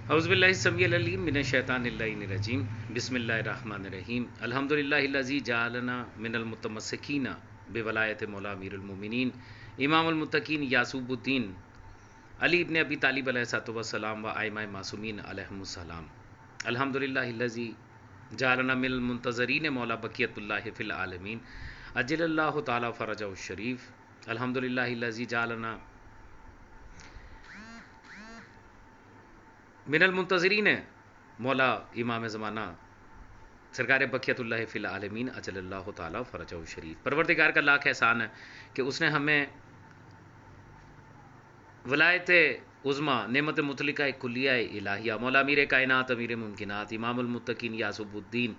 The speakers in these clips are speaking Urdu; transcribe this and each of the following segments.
اعوذ باللہ السمیع العلیم من الشیطان اللعین الرجیم بسم اللہ الرحمن الرحیم الحمدللہ الذی جعلنا من المتمسکین بولایت مولا امیر المومنین امام المتقین یعقوب الدین علی ابن ابی طالب علیہ السلام و ائمہ معصومین علیہم السلام الحمدللہ الذی جعلنا من المنتظرین مولا بقیت اللہ فی العالمین عجل اللہ تعالی فرجہ الشریف الحمدللہ الذی جعلنا من المنتظرین مولا امام زمانہ سرکار بقیت اللہ فی العالمین اجل اللہ تعالی فرجہ الشریف۔ پروردگار کا لاکھ احسان ہے کہ اس نے ہمیں ولایت عظمیٰ نعمت مطلقہ کلیہ الہیہ مولا امیر کائنات امیر ممکنات امام المتقین یعقوب الدین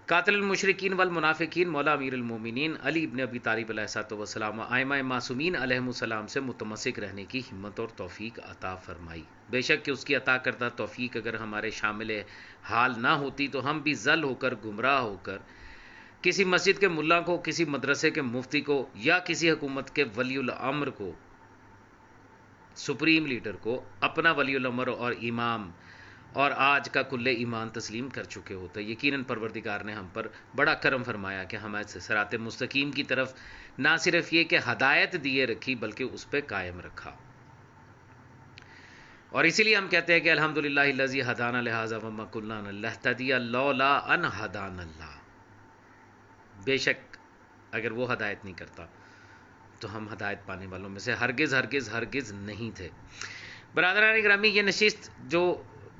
قاتل المشرکین والمنافقین مولا امیر المومنین علی ابن ابی طالب علیہ السلام و ائمہ معصومین علیہم السلام سے متمسک رہنے کی ہمت اور توفیق عطا فرمائی۔ بے شک کہ اس کی عطا کردہ توفیق اگر ہمارے شامل حال نہ ہوتی تو ہم بھی ضل ہو کر گمراہ ہو کر کسی مسجد کے ملا کو، کسی مدرسے کے مفتی کو یا کسی حکومت کے ولی الامر کو، سپریم لیڈر کو اپنا ولی الامر اور امام اور آج کا کل ایمان تسلیم کر چکے ہوتے۔ یقیناً پروردگار نے ہم پر بڑا کرم فرمایا کہ ہمیں صراط مستقیم کی طرف نہ صرف یہ کہ ہدایت دیے رکھی بلکہ اس پہ قائم رکھا، اور اسی لیے ہم کہتے ہیں کہ الحمدللہ الذی ہدانا لہذا وما کنا لنہتدی لولا ان ہدانا اللہ۔ بے شک اگر وہ ہدایت نہیں کرتا تو ہم ہدایت پانے والوں میں سے ہرگز ہرگز ہرگز نہیں تھے۔ برادران گرامی، یہ نشست جو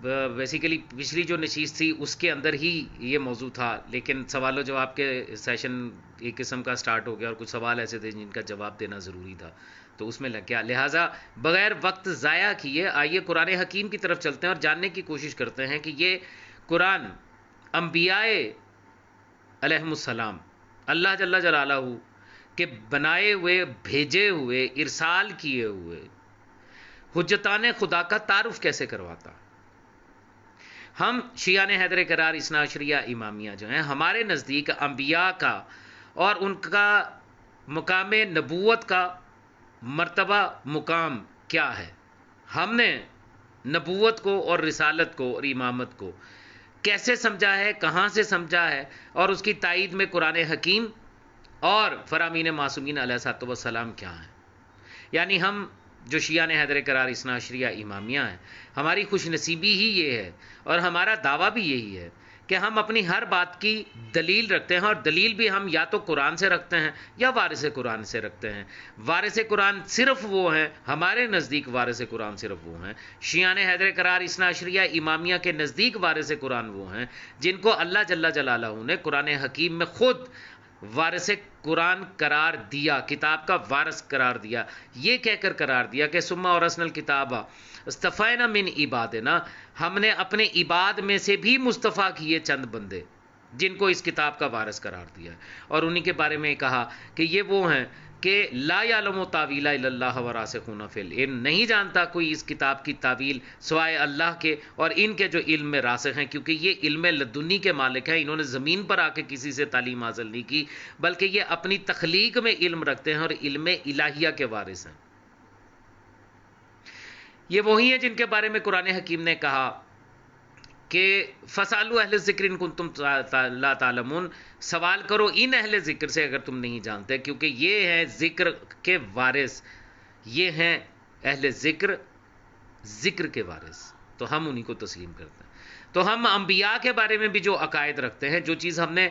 بیسیکلی پچھلی جو نشست تھی اس کے اندر ہی یہ موضوع تھا، لیکن سوال و جواب کے سیشن ایک قسم کا سٹارٹ ہو گیا اور کچھ سوال ایسے تھے جن کا جواب دینا ضروری تھا تو اس میں لگ گیا، لہٰذا بغیر وقت ضائع کیے آئیے قرآن حکیم کی طرف چلتے ہیں اور جاننے کی کوشش کرتے ہیں کہ یہ قرآن انبیاء علیہم السلام اللہ جل جلالہ کے بنائے ہوئے، بھیجے ہوئے، ارسال کیے ہوئے حجتان خدا کا تعارف کیسے کرواتا۔ ہم شیعان حیدر کرار اثنا عشریہ امامیہ جو ہیں، ہمارے نزدیک انبیاء کا اور ان کا مقام نبوت کا مرتبہ مقام کیا ہے، ہم نے نبوت کو اور رسالت کو اور امامت کو کیسے سمجھا ہے، کہاں سے سمجھا ہے، اور اس کی تائید میں قرآن حکیم اور فرامین معصومین علیہ السلام کیا ہیں۔ یعنی ہم جو شیعان حیدر کرار اثنا عشریہ امامیہ ہیں، ہماری خوش نصیبی ہی یہ ہے اور ہمارا دعویٰ بھی یہی ہے کہ ہم اپنی ہر بات کی دلیل رکھتے ہیں، اور دلیل بھی ہم یا تو قرآن سے رکھتے ہیں یا وارث قرآن سے رکھتے ہیں۔ وارث قرآن صرف وہ ہیں، ہمارے نزدیک وارث قرآن صرف وہ ہیں، شیعان حیدر کرار اثنا عشریہ امامیہ کے نزدیک وارث قرآن وہ ہیں جن کو اللہ جل جلالہ نے قرآن حکیم میں خود وارث قرآن قرار دیا، کتاب کا وارث قرار دیا، یہ کہہ کر قرار دیا کہ ثم اورثنا الکتاب اصطفینا من عبادنا، ہم نے اپنے عباد میں سے بھی مصطفیٰ کیے چند بندے جن کو اس کتاب کا وارث قرار دیا، اور انہی کے بارے میں کہا کہ یہ وہ ہیں کہ لا یعلم تاویلہ الا اللہ وراسخون فی العلم، نہیں جانتا کوئی اس کتاب کی تعویل سوائے اللہ کے اور ان کے جو علم میں راسخ ہیں، کیونکہ یہ علم لدنی کے مالک ہیں، انہوں نے زمین پر آ کے کسی سے تعلیم حاصل نہیں کی بلکہ یہ اپنی تخلیق میں علم رکھتے ہیں اور علم الہیہ کے وارث ہیں۔ یہ وہی ہیں جن کے بارے میں قرآن حکیم نے کہا کہ فَاسْأَلُوا اہل ذکر ان کنتم لا تعلمون، سوال کرو ان اہل ذکر سے اگر تم نہیں جانتے، کیونکہ یہ ہیں ذکر کے وارث، یہ ہیں اہل ذکر، ذکر کے وارث، تو ہم انہی کو تسلیم کرتے ہیں۔ تو ہم انبیاء کے بارے میں بھی جو عقائد رکھتے ہیں، جو چیز ہم نے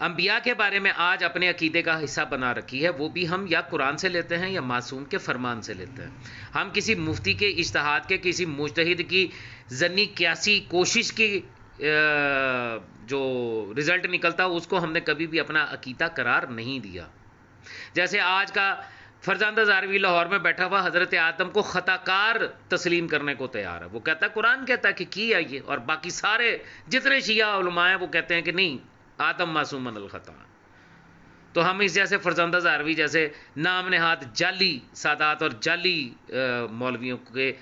انبیاء کے بارے میں آج اپنے عقیدے کا حصہ بنا رکھی ہے، وہ بھی ہم یا قرآن سے لیتے ہیں یا معصوم کے فرمان سے لیتے ہیں۔ ہم کسی مفتی کے اجتہاد کے، کسی مجتہد کی ظنی قیاسی کوشش کی جو رزلٹ نکلتا اس کو ہم نے کبھی بھی اپنا عقیدہ قرار نہیں دیا۔ جیسے آج کا فرزند زاروی لاہور میں بیٹھا ہوا حضرت آدم کو خطا کار تسلیم کرنے کو تیار ہے، وہ کہتا ہے قرآن کہتا ہے کہ کیا یہ، اور باقی سارے جتنے شیعہ علماء ہیں وہ کہتے ہیں کہ نہیں، آدم معصوم من الخطا۔ تو ہم اس جیسے فرزندہ زاروی جیسے نام نہاد جعلی سادات اور جعلی مولویوں کے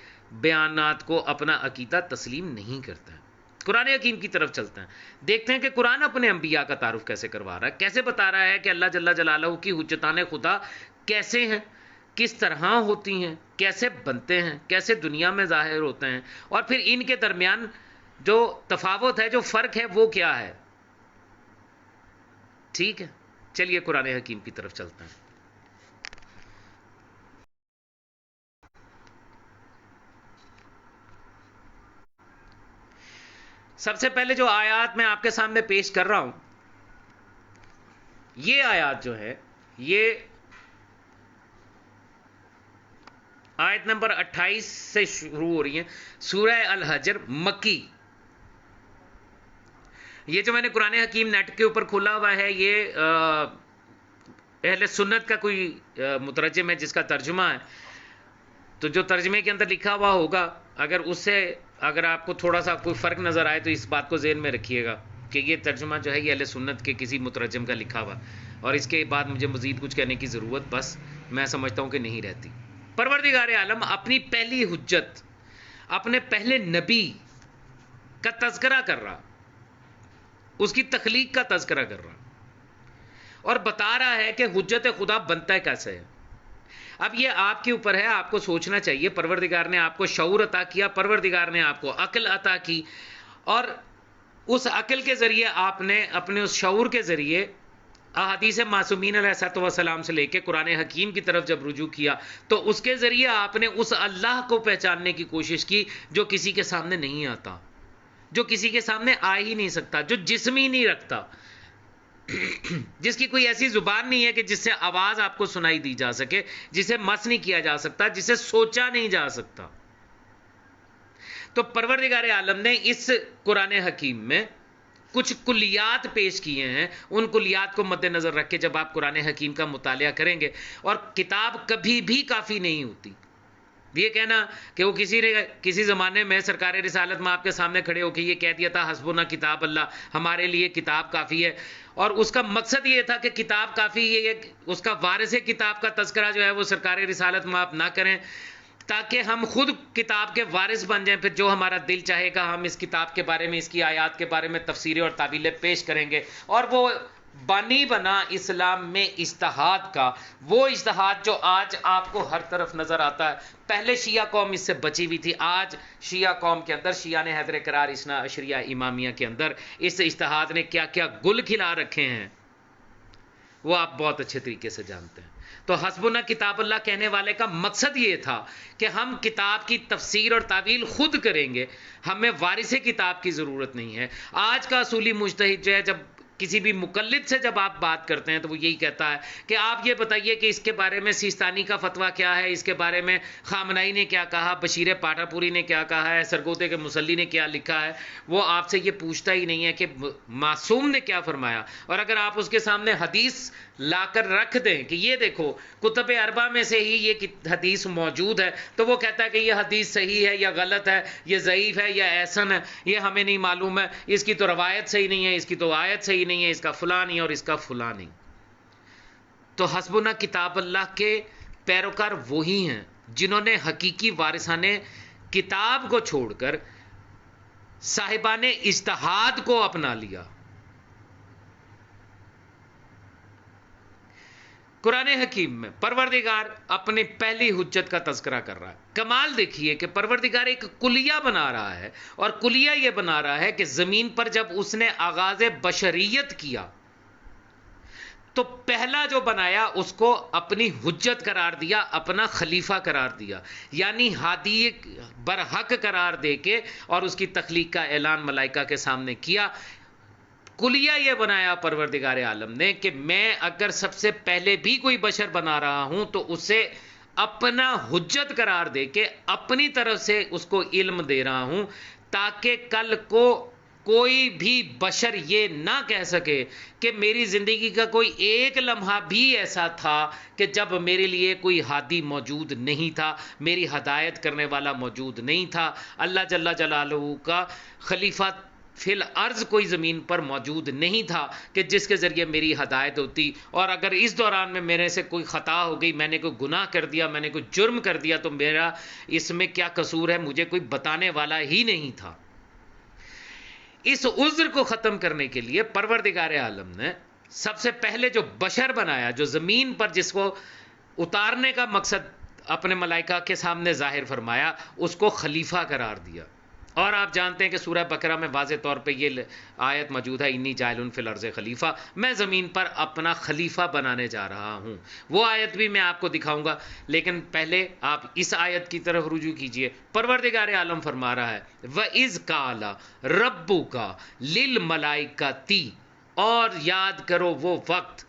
بیانات کو اپنا عقیدہ تسلیم نہیں کرتے ہیں، قرآن حکیم کی طرف چلتے ہیں، دیکھتے ہیں کہ قرآن اپنے انبیاء کا تعارف کیسے کروا رہا ہے، کیسے بتا رہا ہے کہ اللہ جل جلالہ کی حجتان خدا کیسے ہیں، کس طرح ہوتی ہیں، کیسے بنتے ہیں، کیسے دنیا میں ظاہر ہوتے ہیں، اور پھر ان کے درمیان جو تفاوت ہے، جو فرق ہے، وہ کیا ہے. ٹھیک ہے، چلیے قرآن حکیم کی طرف چلتے ہیں. سب سے پہلے جو آیات میں آپ کے سامنے پیش کر رہا ہوں، یہ آیات جو ہے، یہ آیت نمبر 28 سے شروع ہو رہی ہیں. سورہ الحجر مکی. یہ جو میں نے قرآن حکیم نیٹ کے اوپر کھولا ہوا ہے، یہ اہل سنت کا کوئی مترجم ہے جس کا ترجمہ ہے. تو جو ترجمے کے اندر لکھا ہوا ہوگا، اگر آپ کو تھوڑا سا کوئی فرق نظر آئے تو اس بات کو ذہن میں رکھیے گا کہ یہ ترجمہ جو ہے یہ اہل سنت کے کسی مترجم کا لکھا ہوا، اور اس کے بعد مجھے مزید کچھ کہنے کی ضرورت بس میں سمجھتا ہوں کہ نہیں رہتی. پروردگار عالم اپنی پہلی حجت، اپنے پہلے نبی کا تذکرہ کر رہا، اس کی تخلیق کا تذکرہ کر رہا، اور بتا رہا ہے کہ حجت خدا بنتا ہے کیسے ہے. اب یہ آپ کے اوپر ہے، آپ کو سوچنا چاہیے. پروردگار نے آپ کو شعور عطا کیا، پروردگار نے آپ کو عقل عطا کی، اور اس عقل کے ذریعے آپ نے اپنے اس شعور کے ذریعے احادیث معصومین علیہ السلام سے لے کے قرآن حکیم کی طرف جب رجوع کیا تو اس کے ذریعے آپ نے اس اللہ کو پہچاننے کی کوشش کی جو کسی کے سامنے نہیں آتا، جو کسی کے سامنے آ ہی نہیں سکتا، جو جسم ہی نہیں رکھتا، جس کی کوئی ایسی زبان نہیں ہے کہ جس سے آواز آپ کو سنائی دی جا سکے، جسے مس نہیں کیا جا سکتا، جسے سوچا نہیں جا سکتا. تو پروردگار عالم نے اس قرآن حکیم میں کچھ کلیات پیش کیے ہیں. ان کلیات کو مد نظر رکھ کے جب آپ قرآن حکیم کا مطالعہ کریں گے، اور کتاب کبھی بھی کافی نہیں ہوتی. یہ کہنا کہ وہ کسی زمانے میں سرکار رسالت میں آپ کے سامنے کھڑے ہو کے یہ کہہ دیا تھا حسبنا کتاب اللہ، ہمارے لیے کتاب کافی ہے، اور اس کا مقصد یہ تھا کہ کتاب کافی ہے، اس کا وارث کتاب کا تذکرہ جو ہے وہ سرکار رسالت میں آپ نہ کریں تاکہ ہم خود کتاب کے وارث بن جائیں. پھر جو ہمارا دل چاہے گا ہم اس کتاب کے بارے میں، اس کی آیات کے بارے میں تفسیریں اور تعویلیں پیش کریں گے. اور وہ بانی بنا اسلام میں اجتہاد کا، وہ اجتہاد جو آج آپ کو ہر طرف نظر آتا ہے. پہلے شیعہ قوم اس سے بچی ہوئی تھی، آج شیعہ قوم کے اندر، شیعہ نے حیدر قرار اثنا عشریہ امامیہ کے اندر اس اجتہاد نے کیا کیا گل کھلا رکھے ہیں وہ آپ بہت اچھے طریقے سے جانتے ہیں. تو حسبنا کتاب اللہ کہنے والے کا مقصد یہ تھا کہ ہم کتاب کی تفسیر اور تعویل خود کریں گے، ہمیں وارث کتاب کی ضرورت نہیں ہے. آج کا اصولی مجتہد جو ہے، جب کسی بھی مقلد سے جب آپ بات کرتے ہیں تو وہ یہی کہتا ہے کہ آپ یہ بتائیے کہ اس کے بارے میں سیستانی کا فتویٰ کیا ہے، اس کے بارے میں خامنائی نے کیا کہا، بشیر پاٹا پوری نے کیا کہا ہے، سرگوتے کے مسلی نے کیا لکھا ہے. وہ آپ سے یہ پوچھتا ہی نہیں ہے کہ معصوم نے کیا فرمایا. اور اگر آپ اس کے سامنے حدیث لا کر رکھ دیں کہ یہ دیکھو کتب اربع میں سے ہی یہ حدیث موجود ہے، تو وہ کہتا ہے کہ یہ حدیث صحیح ہے یا غلط ہے، یہ ضعیف ہے یا احسن ہے، یہ ہمیں نہیں معلوم ہے، اس کی تو روایت صحیح نہیں ہے، اس کی تو آیت صحیح نہیں ہے، اس کا فلاں نہیں اور اس کا فلاں نہیں. تو حسبنا کتاب اللہ کے پیروکار وہی ہیں جنہوں نے حقیقی وارثان کتاب کو چھوڑ کر صاحبان اجتہاد کو اپنا لیا. قرآن حکیم میں پروردگار اپنی پہلی حجت کا تذکرہ کر رہا ہے. کمال دیکھیے کہ پروردگار ایک کلیہ بنا رہا ہے، اور کلیہ یہ بنا رہا ہے کہ زمین پر جب اس نے آغاز بشریت کیا تو پہلا جو بنایا اس کو اپنی حجت قرار دیا، اپنا خلیفہ قرار دیا، یعنی ہادی برحق قرار دے کے، اور اس کی تخلیق کا اعلان ملائکہ کے سامنے کیا. کلیہ یہ بنایا پروردگار عالم نے کہ میں اگر سب سے پہلے بھی کوئی بشر بنا رہا ہوں تو اسے اپنا حجت قرار دے کے اپنی طرف سے اس کو علم دے رہا ہوں، تاکہ کل کو کوئی بھی بشر یہ نہ کہہ سکے کہ میری زندگی کا کوئی ایک لمحہ بھی ایسا تھا کہ جب میرے لیے کوئی ہادی موجود نہیں تھا، میری ہدایت کرنے والا موجود نہیں تھا. اللہ جل جلالہ کا خلیفہ فی الارض کوئی زمین پر موجود نہیں تھا کہ جس کے ذریعے میری ہدایت ہوتی. اور اگر اس دوران میں میرے سے کوئی خطا ہو گئی، میں نے کوئی گناہ کر دیا، میں نے کوئی جرم کر دیا، تو میرا اس میں کیا قصور ہے، مجھے کوئی بتانے والا ہی نہیں تھا. اس عذر کو ختم کرنے کے لیے پروردگار عالم نے سب سے پہلے جو بشر بنایا، جو زمین پر جس کو اتارنے کا مقصد اپنے ملائکہ کے سامنے ظاہر فرمایا، اس کو خلیفہ قرار دیا. اور آپ جانتے ہیں کہ سورہ بقرہ میں واضح طور پہ یہ آیت موجود ہے، انی جاعل فی الارض خلیفہ، میں زمین پر اپنا خلیفہ بنانے جا رہا ہوں. وہ آیت بھی میں آپ کو دکھاؤں گا، لیکن پہلے آپ اس آیت کی طرف رجوع کیجئے. پروردگار عالم فرما رہا ہے وَإِذْ قَالَ رَبُّكَ لِلْمَلَائِكَةِ، اور یاد کرو وہ وقت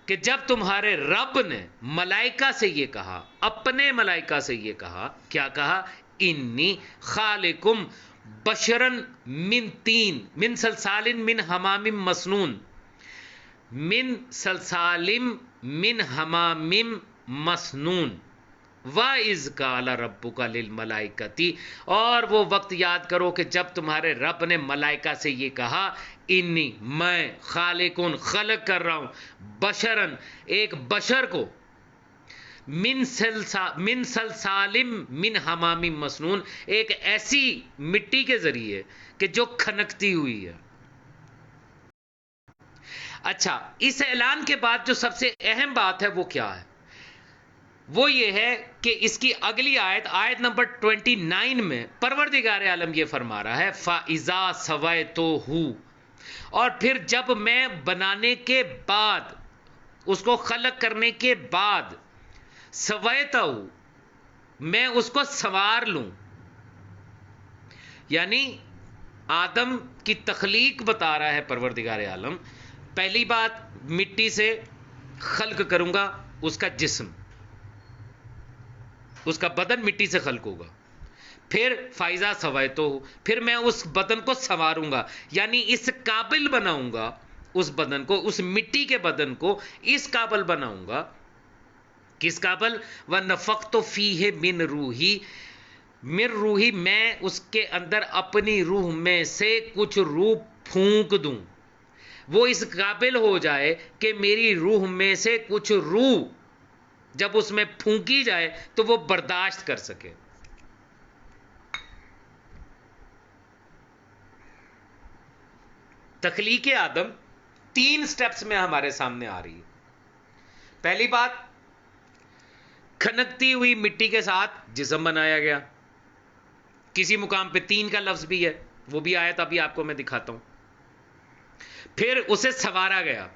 کہ جب تمہارے رب نے ملائکہ سے یہ کہا، اپنے ملائکہ سے یہ کہا، کیا کہا؟ انی خالقم بشرن من تین من سلسال من حمام مسنون، من سلسال من حمام مسنون. وَإِذْ قَالَ رَبُّكَ لِلْمَلَائِكَةِ، اور وہ وقت یاد کرو کہ جب تمہارے رب نے ملائکہ سے یہ کہا، انی میں خالقن خلق کر رہا ہوں، بشرن ایک بشر کو، من سلسال من حمام مسنون، ایک ایسی مٹی کے ذریعے کہ جو کھنکتی ہوئی ہے. اچھا، اس اعلان کے بعد جو سب سے اہم بات ہے وہ کیا ہے؟ وہ یہ ہے کہ اس کی اگلی آیت، آیت نمبر 29 میں پروردگار عالم یہ فرما رہا ہے فَإِذَا سَوَيْتُهُ، اور پھر جب میں بنانے کے بعد، اس کو خلق کرنے کے بعد، سَوَيْتُهُ میں اس کو سنوار لوں. یعنی آدم کی تخلیق بتا رہا ہے پروردگار عالم. پہلی بات، مٹی سے خلق کروں گا اس کا جسم، اس کا بدن مٹی سے خلق ہوگا. پھر فائزہ سوائتو، پھر میں اس بدن کو سنواروں گا، یعنی اس قابل بناؤں گا اس بدن کو، اس مٹی کے بدن کو اس قابل بناؤں گا. کس قابل؟ وَنَفَخْتُ فِيهِ مِن رُوحِي، من روحی، میں اس کے اندر اپنی روح میں سے کچھ روح پھونک دوں. وہ اس قابل ہو جائے کہ میری روح میں سے کچھ روح جب اس میں پھونکی جائے تو وہ برداشت کر سکے. تخلیق آدم 3 سٹیپس میں ہمارے سامنے آ رہی ہے. پہلی بات، کھنکتی ہوئی مٹی کے ساتھ جسم بنایا گیا. کسی مقام پہ 3 کا لفظ بھی ہے، وہ بھی آیت ابھی آپ کو میں دکھاتا ہوں. پھر اسے سنوارا گیا،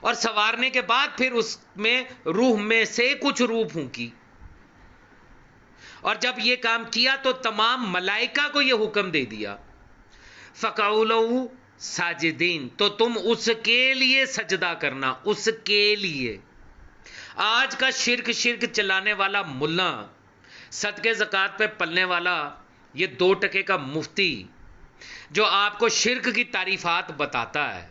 اور سنوارنے کے بعد پھر اس میں روح میں سے کچھ روح پھونکی. اور جب یہ کام کیا تو تمام ملائکہ کو یہ حکم دے دیا فَقَعُوا لَهُ ساجدین، تو تم اس کے لیے سجدہ کرنا، اس کے لیے. آج کا شرک چلانے والا ملا، صدقے زکوٰۃ پہ پلنے والا یہ 2 ٹکے کا مفتی جو آپ کو شرک کی تعریفات بتاتا ہے،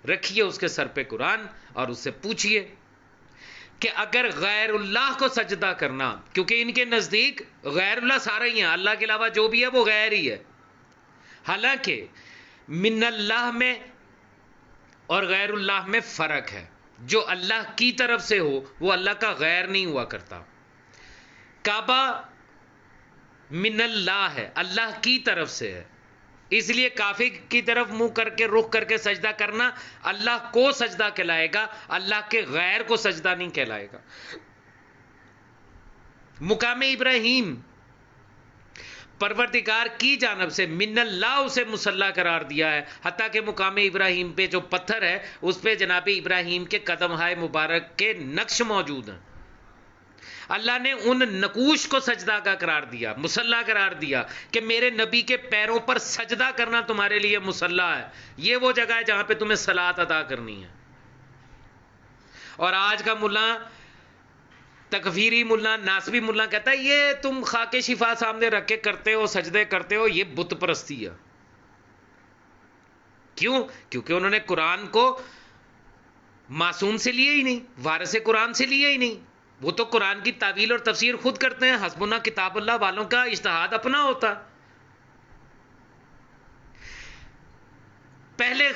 رکھیے اس کے سر پہ قرآن اور اس سے پوچھئے کہ اگر غیر اللہ کو سجدہ کرنا، کیونکہ ان کے نزدیک غیر اللہ سارا ہی ہے، اللہ کے علاوہ جو بھی ہے وہ غیر ہی ہے. حالانکہ من اللہ میں اور غیر اللہ میں فرق ہے. جو اللہ کی طرف سے ہو وہ اللہ کا غیر نہیں ہوا کرتا. کعبہ من اللہ ہے، اللہ کی طرف سے ہے، اس لیے کافر کی طرف منہ کر کے رخ کر کے سجدہ کرنا اللہ کو سجدہ کہلائے گا، اللہ کے غیر کو سجدہ نہیں کہلائے گا. مقام ابراہیم پروردگار کی جانب سے من اللہ اسے مصلی قرار دیا ہے، حتیٰ کہ مقام ابراہیم پہ جو پتھر ہے اس پہ جناب ابراہیم کے قدم ہائے مبارک کے نقش موجود ہیں. اللہ نے ان نقوش کو سجدہ کا قرار دیا، مصلی قرار دیا کہ میرے نبی کے پیروں پر سجدہ کرنا تمہارے لیے مصلی ہے. یہ وہ جگہ ہے جہاں پہ تمہیں صلاۃ ادا کرنی ہے. اور آج کا ملا، تکفیری ملا، ناسبی ملا کہتا ہے یہ تم خاک شفا سامنے رکھ کے کرتے ہو، سجدے کرتے ہو، یہ بت پرستی ہے. کیوں؟ کیونکہ انہوں نے قرآن کو معصوم سے لیا ہی نہیں، وارث قرآن سے لیا ہی نہیں. وہ تو قرآن کی تعویل اور تفسیر خود کرتے ہیں، حسبنا کتاب اللہ والوں کا اجتہاد اپنا ہوتا. پہلے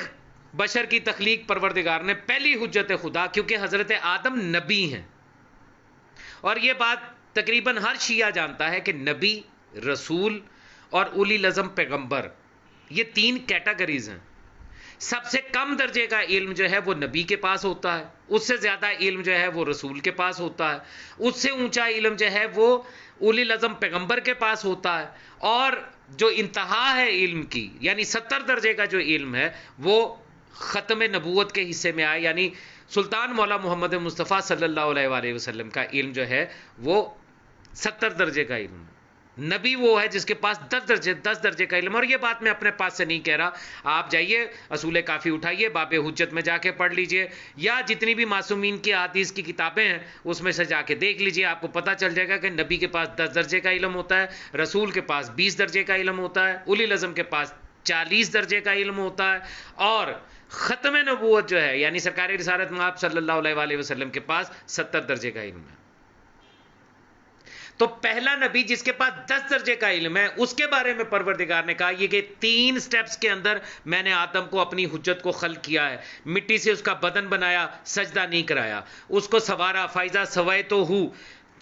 بشر کی تخلیق پروردگار نے، پہلی حجت خدا، کیونکہ حضرت آدم نبی ہیں. اور یہ بات تقریباً ہر شیعہ جانتا ہے کہ نبی، رسول اور اولی العزم پیغمبر، یہ 3 کیٹیگریز ہیں. سب سے کم درجے کا علم جو ہے وہ نبی کے پاس ہوتا ہے، اس سے زیادہ علم جو ہے وہ رسول کے پاس ہوتا ہے، اس سے اونچا علم جو ہے وہ اولی العزم پیغمبر کے پاس ہوتا ہے، اور جو انتہا ہے علم کی یعنی 70 درجے کا جو علم ہے وہ ختم نبوت کے حصے میں آئے، یعنی سلطان مولا محمد مصطفیٰ صلی اللہ علیہ وآلہ وسلم کا علم جو ہے وہ 70 درجے کا علم ہے۔ نبی وہ ہے جس کے پاس 10 درجے کا علم، اور یہ بات میں اپنے پاس سے نہیں کہہ رہا، آپ جائیے اصول کافی اٹھائیے، باب حجت میں جا کے پڑھ لیجئے، یا جتنی بھی معصومین کی احادیث کی کتابیں ہیں اس میں سے جا کے دیکھ لیجئے، آپ کو پتہ چل جائے گا کہ نبی کے پاس 10 درجے کا علم ہوتا ہے، رسول کے پاس 20 درجے کا علم ہوتا ہے، اولی العزم کے پاس 40 درجے کا علم ہوتا ہے، اور ختم نبوت جو ہے یعنی سرکار رسالت مآب صلی اللہ علیہ وآلہ وسلم کے پاس 70 درجے کا علم ہے۔ تو پہلا نبی جس کے پاس 10 درجے کا علم ہے، اس کے بارے میں پروردگار نے کہا یہ کہ 3 سٹیپس کے اندر میں نے آدم کو اپنی حجت کو خلق کیا ہے، مٹی سے اس کا بدن بنایا، سجدہ نہیں کرایا، اس کو سوارا، فائزہ سویتہ،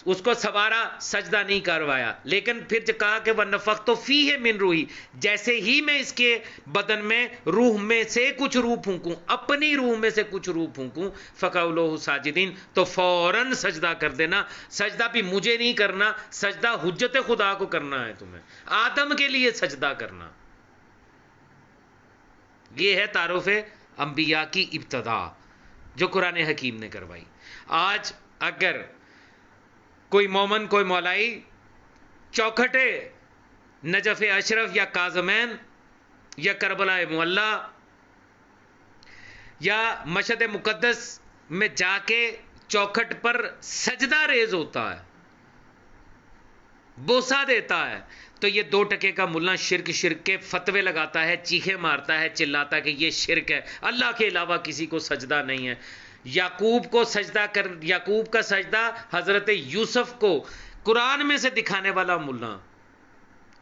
اس کو سوارا، سجدہ نہیں کروایا، لیکن پھر جو کہا کہ وَنَفَخْتُ فِيهِ مِن روحی، جیسے ہی میں اس کے بدن میں روح میں سے کچھ روح پھونکوں، اپنی روح میں سے کچھ روح پھونکوں، فَقَعُوا لَهُ سَاجِدِينَ، تو فوراً سجدہ کر دینا۔ سجدہ بھی مجھے نہیں کرنا، سجدہ حجت خدا کو کرنا ہے، تمہیں آدم کے لیے سجدہ کرنا۔ یہ ہے تعارف انبیاء کی ابتدا جو قرآن حکیم نے کروائی۔ آج اگر کوئی مومن، کوئی مولائی چوکھٹے نجف اشرف یا کاظمین یا کربلا معلی یا مشہد مقدس میں جا کے چوکھٹ پر سجدہ ریز ہوتا ہے، بوسہ دیتا ہے، تو یہ 2 ٹکے کا ملا شرک کے فتوے لگاتا ہے، چیخے مارتا ہے، چلاتا ہے کہ یہ شرک ہے، اللہ کے علاوہ کسی کو سجدہ نہیں ہے۔ یعقوب کا سجدہ حضرت یوسف کو قرآن میں سے دکھانے والا ملا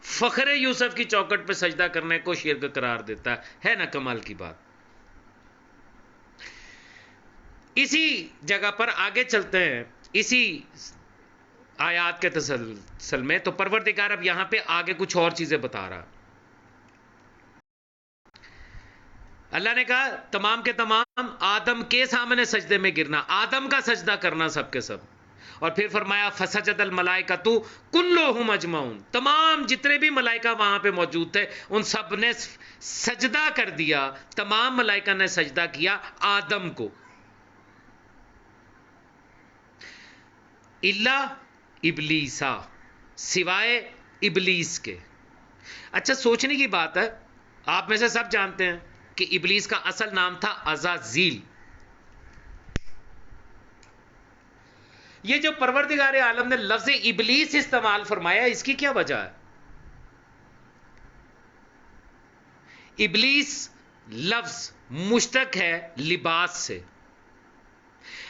فخر یوسف کی چوکٹ پہ سجدہ کرنے کو شرک قرار دیتا ہے نا کمال کی بات۔ اسی جگہ پر آگے چلتے ہیں، اسی آیات کے تسلسل میں، تو پروردگار اب یہاں پہ آگے کچھ اور چیزیں بتا رہا۔ اللہ نے کہا تمام کے تمام آدم کے سامنے سجدے میں گرنا، آدم کا سجدہ کرنا سب کے سب، اور پھر فرمایا فسجد الملائکۃ کلھم اجمعون، تمام جتنے بھی ملائکہ وہاں پہ موجود تھے ان سب نے سجدہ کر دیا، تمام ملائکہ نے سجدہ کیا آدم کو، الا ابلیسا، سوائے ابلیس کے۔ اچھا سوچنے کی بات ہے، آپ میں سے سب جانتے ہیں کہ ابلیس کا اصل نام تھا عزازیل۔ یہ جو پروردگار عالم نے لفظ ابلیس استعمال فرمایا، اس کی کیا وجہ ہے؟ ابلیس لفظ مشتق ہے لباس سے،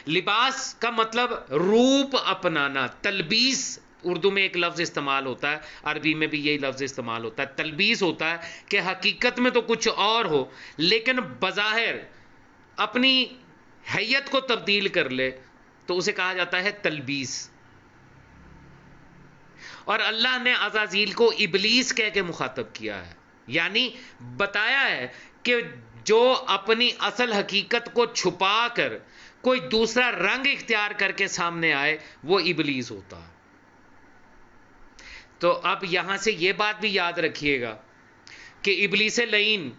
لباس کا مطلب روپ اپنانا، تلبیس اردو میں ایک لفظ استعمال ہوتا ہے، عربی میں بھی یہی لفظ استعمال ہوتا ہے، تلبیس ہوتا ہے کہ حقیقت میں تو کچھ اور ہو لیکن بظاہر اپنی حیت کو تبدیل کر لے، تو اسے کہا جاتا ہے تلبیس۔ اور اللہ نے عزازیل کو ابلیس کہہ کے مخاطب کیا ہے، یعنی بتایا ہے کہ جو اپنی اصل حقیقت کو چھپا کر کوئی دوسرا رنگ اختیار کر کے سامنے آئے وہ ابلیس ہوتا ہے۔ تو اب یہاں سے یہ بات بھی یاد رکھیے گا کہ ابلیس لعین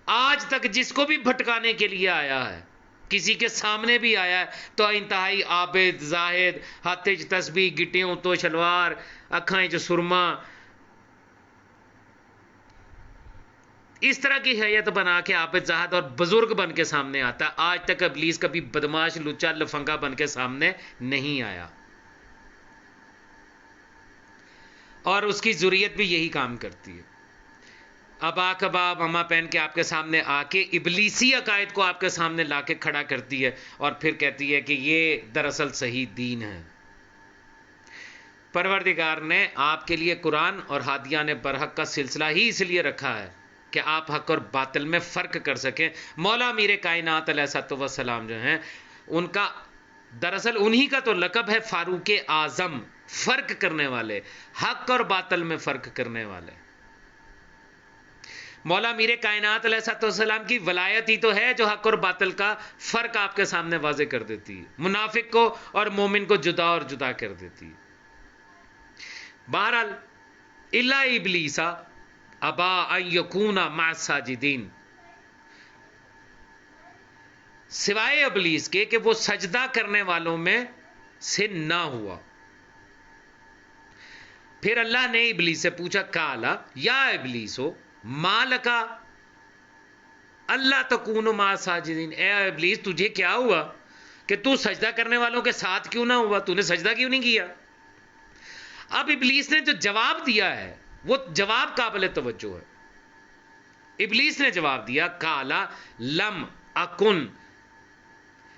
آج تک جس کو بھی بھٹکانے کے لیے آیا ہے، کسی کے سامنے بھی آیا ہے تو انتہائی عابد، زاہد، ہاتھ چ تسبیح، گٹیوں تو شلوار، اکھائیں چ سرما، اس طرح کی حیت بنا کے عابد، زاہد اور بزرگ بن کے سامنے آتا ہے۔ آج تک ابلیس کبھی بدماش، لچا، لفنگا بن کے سامنے نہیں آیا، اور اس کی ذریت بھی یہی کام کرتی ہے۔ ابا کباب اما پہن کے آپ کے سامنے آ کے ابلیسی عقائد کو آپ کے سامنے لا کے کھڑا کرتی ہے، اور پھر کہتی ہے کہ یہ دراصل صحیح دین ہے۔ پروردگار نے آپ کے لیے قرآن اور ہادیان برحق کا سلسلہ ہی اس لیے رکھا ہے کہ آپ حق اور باطل میں فرق کر سکیں۔ مولا امیر کائنات علیہ الصلوۃ والسلام جو ہیں، ان کا دراصل انہی کا تو لقب ہے فاروق اعظم، فرق کرنے والے، حق اور باطل میں فرق کرنے والے۔ مولا میر کائنات علیہ السلام کی ولایت ہی تو ہے جو حق اور باطل کا فرق آپ کے سامنے واضح کر دیتی ہے، منافق کو اور مومن کو جدا اور جدا کر دیتی ہے۔ بہرحال الا ابلیس ابا ان یکون مع الساجدین، سوائے ابلیس کے کہ وہ سجدہ کرنے والوں میں سے نہ ہوا۔ پھر اللہ نے ابلیس سے پوچھا، کالا یا ابلیس ہو مالکا اللہ تکون مع ساجدین، اے ابلیس تجھے کیا ہوا کہ تو سجدہ کرنے والوں کے ساتھ کیوں نہ ہوا، تو نے سجدہ کیوں نہیں کیا؟ اب ابلیس نے جو جواب دیا ہے وہ جواب قابل توجہ ہے۔ ابلیس نے جواب دیا، کالا لم اکن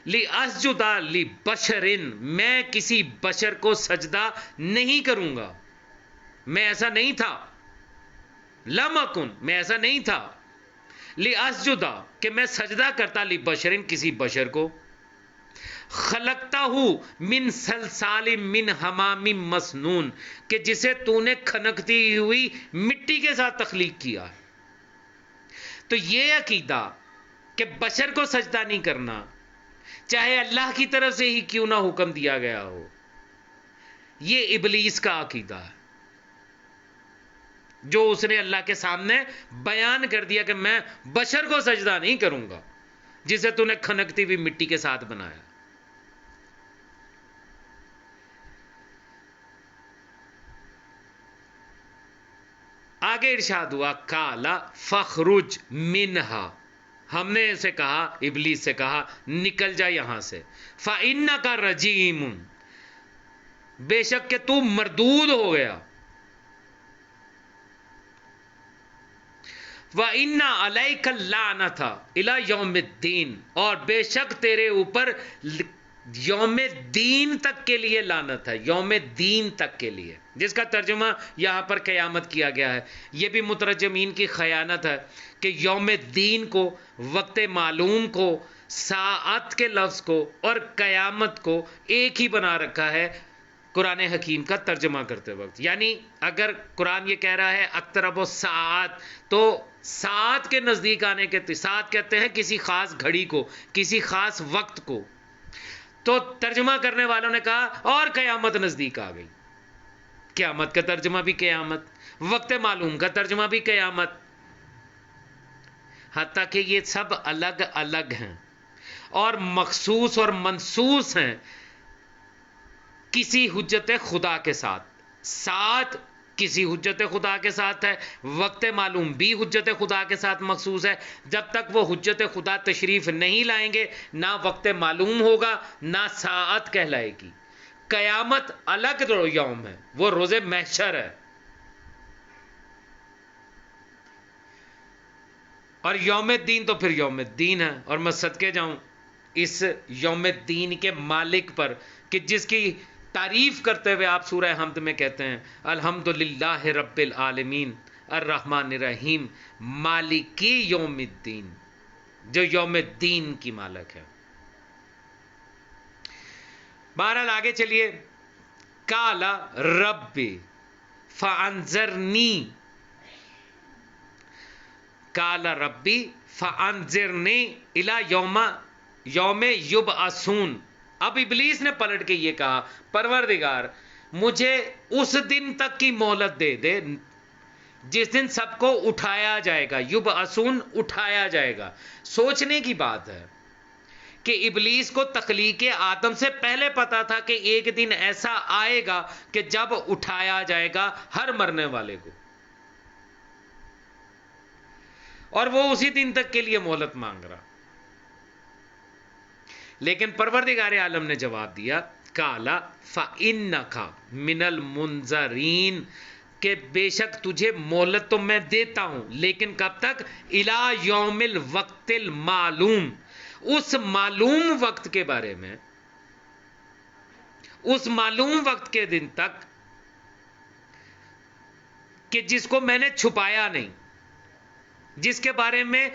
لاسجد لبشر، میں کسی بشر کو سجدہ نہیں کروں گا، میں ایسا نہیں تھا، لم اکن میں ایسا نہیں تھا، لاسجد کہ میں سجدہ کرتا، لبشر کسی بشر کو، خلقتہ من سلسال من حمام مسنون، کہ جسے تو نے کھنکتی ہوئی مٹی کے ساتھ تخلیق کیا۔ تو یہ عقیدہ کہ بشر کو سجدہ نہیں کرنا چاہے اللہ کی طرف سے ہی کیوں نہ حکم دیا گیا ہو، یہ ابلیس کا عقیدہ ہے جو اس نے اللہ کے سامنے بیان کر دیا کہ میں بشر کو سجدہ نہیں کروں گا جسے تو نے کھنکتی ہوئی مٹی کے ساتھ بنایا۔ آگے ارشاد ہوا، کالا فخرج منہا، ہم نے اسے کہا، ابلیس سے کہا نکل جا یہاں سے، فَإِنَّكَ رَجِيمٌ، بے شک کہ تو مردود ہو گیا، وَإِنَّ عَلَيْكَ اللَّعْنَةَ إِلَى يَوْمِ الدِّينِ، اور بے شک تیرے اوپر یوم دین تک کے لیے لعنت ہے، یوم دین تک کے لیے، جس کا ترجمہ یہاں پر قیامت کیا گیا ہے۔ یہ بھی مترجمین کی خیانت ہے کہ یوم دین کو، وقت معلوم کو، ساعت کے لفظ کو اور قیامت کو ایک ہی بنا رکھا ہے قرآن حکیم کا ترجمہ کرتے وقت۔ یعنی اگر قرآن یہ کہہ رہا ہے اقترب الساعات، تو ساعت کے نزدیک آنے کے ساعت کہتے ہیں کسی خاص گھڑی کو، کسی خاص وقت کو، تو ترجمہ کرنے والوں نے کہا اور قیامت نزدیک آ گئی، قیامت کا ترجمہ بھی قیامت، وقت معلوم کا ترجمہ بھی قیامت، حتیٰ کہ یہ سب الگ الگ ہیں اور مخصوص اور منصوص ہیں کسی حجت خدا کے ساتھ۔ ساتھ کسی حجت خدا کے ساتھ ہے، وقت معلوم بھی حجت خدا کے ساتھ مخصوص ہے۔ جب تک وہ حجت خدا تشریف نہیں لائیں گے نہ وقت معلوم ہوگا نہ ساعت کہلائے گی۔ قیامت الگ یوم ہے، وہ روز محشر ہے، اور یوم الدین تو پھر یوم الدین ہے۔ اور میں صدقے جاؤں اس یوم الدین کے مالک پر کہ جس کی تعریف کرتے ہوئے آپ سورہ حمد میں کہتے ہیں الحمدللہ رب العالمین الرحمن الرحیم مالکی یوم الدین، جو یوم الدین کی مالک ہے۔ بہرحال آگے چلیے، کالا ربی فانذرنی، کالا ربی فانذرنی الی یوم یبعثون۔ اب ابلیس نے پلٹ کے یہ کہا، پروردگار مجھے اس دن تک کی مہلت دے دے جس دن سب کو اٹھایا جائے گا، یبعثون اٹھایا جائے گا۔ سوچنے کی بات ہے کہ ابلیس کو تخلیق آدم سے پہلے پتا تھا کہ ایک دن ایسا آئے گا کہ جب اٹھایا جائے گا ہر مرنے والے کو، اور وہ اسی دن تک کے لیے مہلت مانگ رہا۔ لیکن پروردگار عالم نے جواب دیا، کالا فَإِنَّكَ مِنَ الْمُنظَرِينَ، کہ بے شک تجھے مہلت تو میں دیتا ہوں، لیکن کب تک؟ اِلَى يَوْمِ الْوَقْتِ الْمَعْلُومِ، اس معلوم وقت کے بارے میں، اس معلوم وقت کے دن تک کہ جس کو میں نے چھپایا نہیں، جس کے بارے میں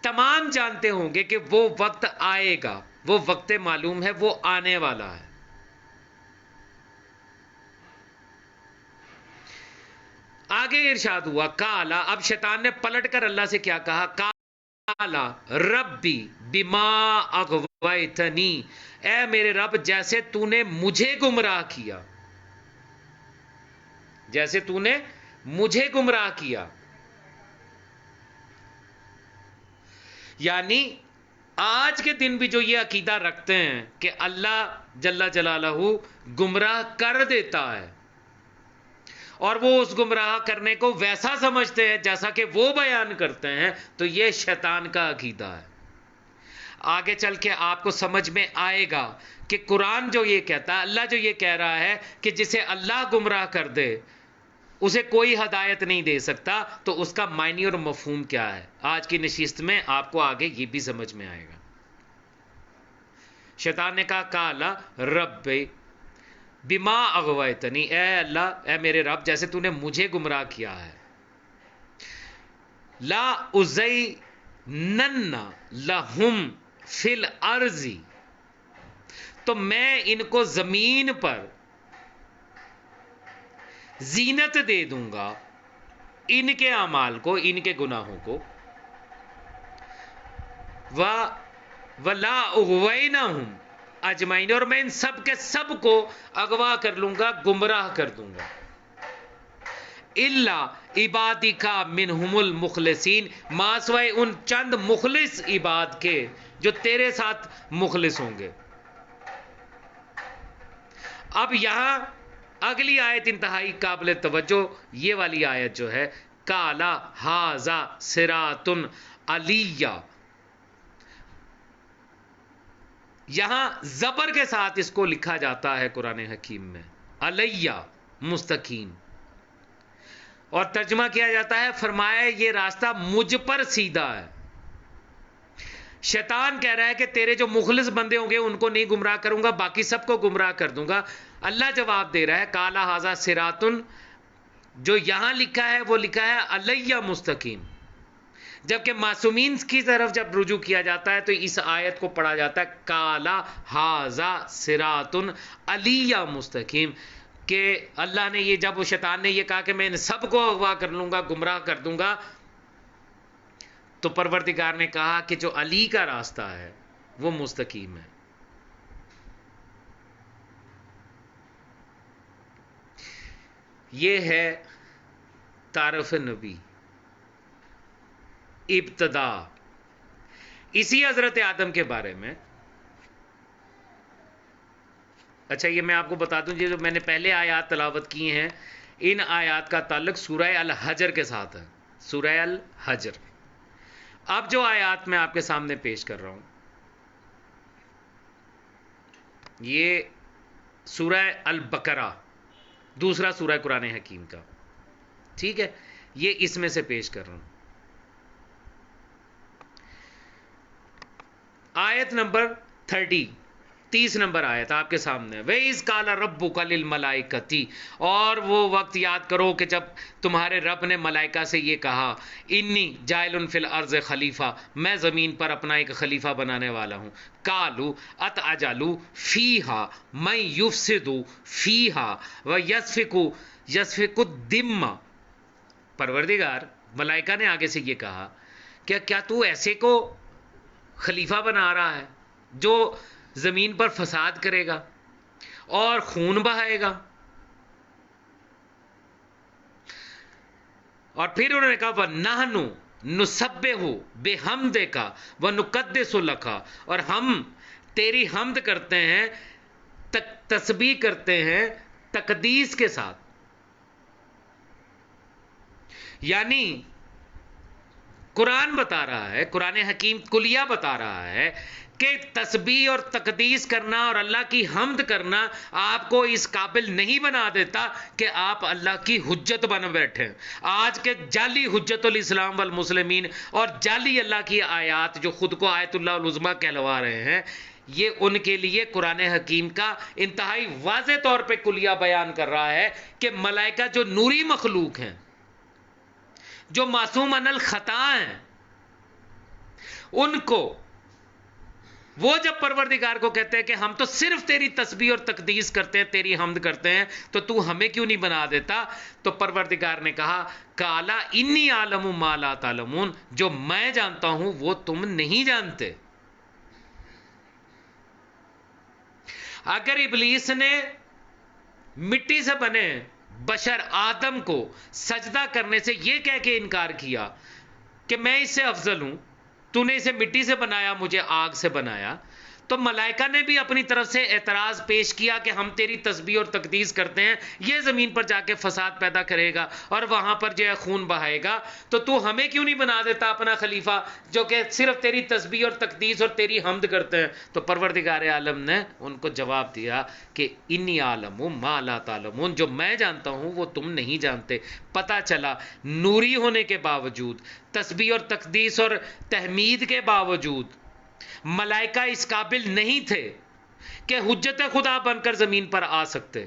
تمام جانتے ہوں گے کہ وہ وقت آئے گا، وہ وقت معلوم ہے، وہ آنے والا ہے۔ آگے ارشاد ہوا کالا، اب شیطان نے پلٹ کر اللہ سے کیا کہا، کالا ربی بما اغویتنی، اے میرے رب جیسے تو نے مجھے گمراہ کیا، جیسے تو نے مجھے گمراہ کیا. یعنی آج کے دن بھی جو یہ عقیدہ رکھتے ہیں کہ اللہ جل جلالہ گمراہ کر دیتا ہے، اور وہ اس گمراہ کرنے کو ویسا سمجھتے ہیں جیسا کہ وہ بیان کرتے ہیں، تو یہ شیطان کا عقیدہ ہے. آگے چل کے آپ کو سمجھ میں آئے گا کہ قرآن جو یہ کہتا ہے، اللہ جو یہ کہہ رہا ہے کہ جسے اللہ گمراہ کر دے اسے کوئی ہدایت نہیں دے سکتا، تو اس کا معنی اور مفہوم کیا ہے. آج کی نشست میں آپ کو آگے یہ بھی سمجھ میں آئے گا. شیطان نے کہا کالا رب بما اغویتنی، اے اللہ، اے میرے رب جیسے تو نے مجھے گمراہ کیا ہے، لا ازینن لہم فی الارض، تو میں ان کو زمین پر زینت دے دوں گا، ان کے اعمال کو، ان کے گناہوں کو، وَلَا أُغْوَيْنَهُمْ اجمعین، اور میں ان سب کے سب کو اغوا کر لوں گا، گمراہ کر دوں گا، الا عبادک منہم المخلصین، ما سوائے ان چند مخلص عباد کے جو تیرے ساتھ مخلص ہوں گے. اب یہاں اگلی آیت انتہائی قابل توجہ، یہ والی آیت جو ہے کالا ھذا صراط علیہ، یہاں زبر کے ساتھ اس کو لکھا جاتا ہے قرآن حکیم میں علیہ مستقیم، اور ترجمہ کیا جاتا ہے فرمایا یہ راستہ مجھ پر سیدھا ہے. شیطان کہہ رہا ہے کہ تیرے جو مخلص بندے ہوں گے ان کو نہیں گمراہ کروں گا، باقی سب کو گمراہ کر دوں گا. اللہ جواب دے رہا ہے کالا ھذا صراط، جو یہاں لکھا ہے وہ لکھا ہے علیہ مستقیم، جبکہ معصومین کی طرف جب رجوع کیا جاتا ہے تو اس آیت کو پڑھا جاتا ہے کالا ھذا صراط علیہ مستقیم، کہ اللہ نے یہ، جب شیطان نے یہ کہا کہ میں ان سب کو اغوا کر لوں گا، گمراہ کر دوں گا، تو پروردگار نے کہا کہ جو علی کا راستہ ہے وہ مستقیم ہے. یہ ہے تعارف نبی ابتدا. اسی حضرت آدم کے بارے میں، اچھا یہ میں آپ کو بتا دوں، یہ جو میں نے پہلے آیات تلاوت کی ہیں ان آیات کا تعلق سورہ الحجر کے ساتھ ہے، سورہ الحجر. اب جو آیات میں آپ کے سامنے پیش کر رہا ہوں یہ سورہ البقرہ، دوسرا سورہ قرآن حکیم کا، ٹھیک ہے، یہ اس میں سے پیش کر رہا ہوں. آیت نمبر 30 نمبر آیت آپ کے سامنے. وَإِذْ قَالَ رَبُّكَ لِلْمَلَائِكَةِ، اور وہ وقت یاد کرو کہ جب تمہارے رب نے ملائکہ سے یہ کہا انی جاعل فی الارض خلیفہ، میں زمین پر اپنا ایک خلیفہ بنانے والا ہوں. قالوا اتجعل فیہا من یفسد فیہا ویسفک الدم، پروردگار ملائکہ نے آگے سے یہ کہا کہ کیا تو ایسے کو خلیفہ بنا رہا ہے جو زمین پر فساد کرے گا اور خون بہائے گا. اور پھر انہوں نے کہا وَنَحْنُ نُسَبِّحُ بِحَمْدِكَ وَنُقَدِّسُ لَكَ، اور ہم تیری حمد کرتے ہیں، تسبیح کرتے ہیں تقدیس کے ساتھ. یعنی قرآن بتا رہا ہے، قرآن حکیم کلیہ بتا رہا ہے کہ تسبیح اور تقدیس کرنا اور اللہ کی حمد کرنا آپ کو اس قابل نہیں بنا دیتا کہ آپ اللہ کی حجت بن بیٹھیں. آج کے جعلی حجت الاسلام والمسلمین اور جعلی اللہ کی آیات جو خود کو آیت اللہ العظمیٰ کہلوا رہے ہیں، یہ ان کے لیے قرآن حکیم کا انتہائی واضح طور پہ کلیہ بیان کر رہا ہے کہ ملائکہ جو نوری مخلوق ہیں، جو معصوم عن الخطا ہیں، ان کو وہ جب پروردگار کو کہتے ہیں کہ ہم تو صرف تیری تسبیح اور تقدیس کرتے ہیں، تیری حمد کرتے ہیں، تو ہمیں کیوں نہیں بنا دیتا؟ تو پروردگار نے کہا کالا انی عالم ما لا تعلمون، جو میں جانتا ہوں وہ تم نہیں جانتے۔ اگر ابلیس نے مٹی سے بنے بشر آدم کو سجدہ کرنے سے یہ کہہ کے انکار کیا کہ میں اس سے افضل ہوں، تو نے اسے مٹی سے بنایا، مجھے آگ سے بنایا، تو ملائکہ نے بھی اپنی طرف سے اعتراض پیش کیا کہ ہم تیری تسبیح اور تقدیس کرتے ہیں، یہ زمین پر جا کے فساد پیدا کرے گا اور وہاں پر جو ہے خون بہائے گا، تو ہمیں کیوں نہیں بنا دیتا اپنا خلیفہ جو کہ صرف تیری تسبیح اور تقدیس اور تیری حمد کرتے ہیں؟ تو پروردگار عالم نے ان کو جواب دیا کہ انی عالم ما لا تعلمون، جو میں جانتا ہوں وہ تم نہیں جانتے۔ پتہ چلا نوری ہونے کے باوجود، تسبیح اور تقدیس اور تحمید کے باوجود ملائکہ اس قابل نہیں تھے کہ حجت خدا بن کر زمین پر آ سکتے،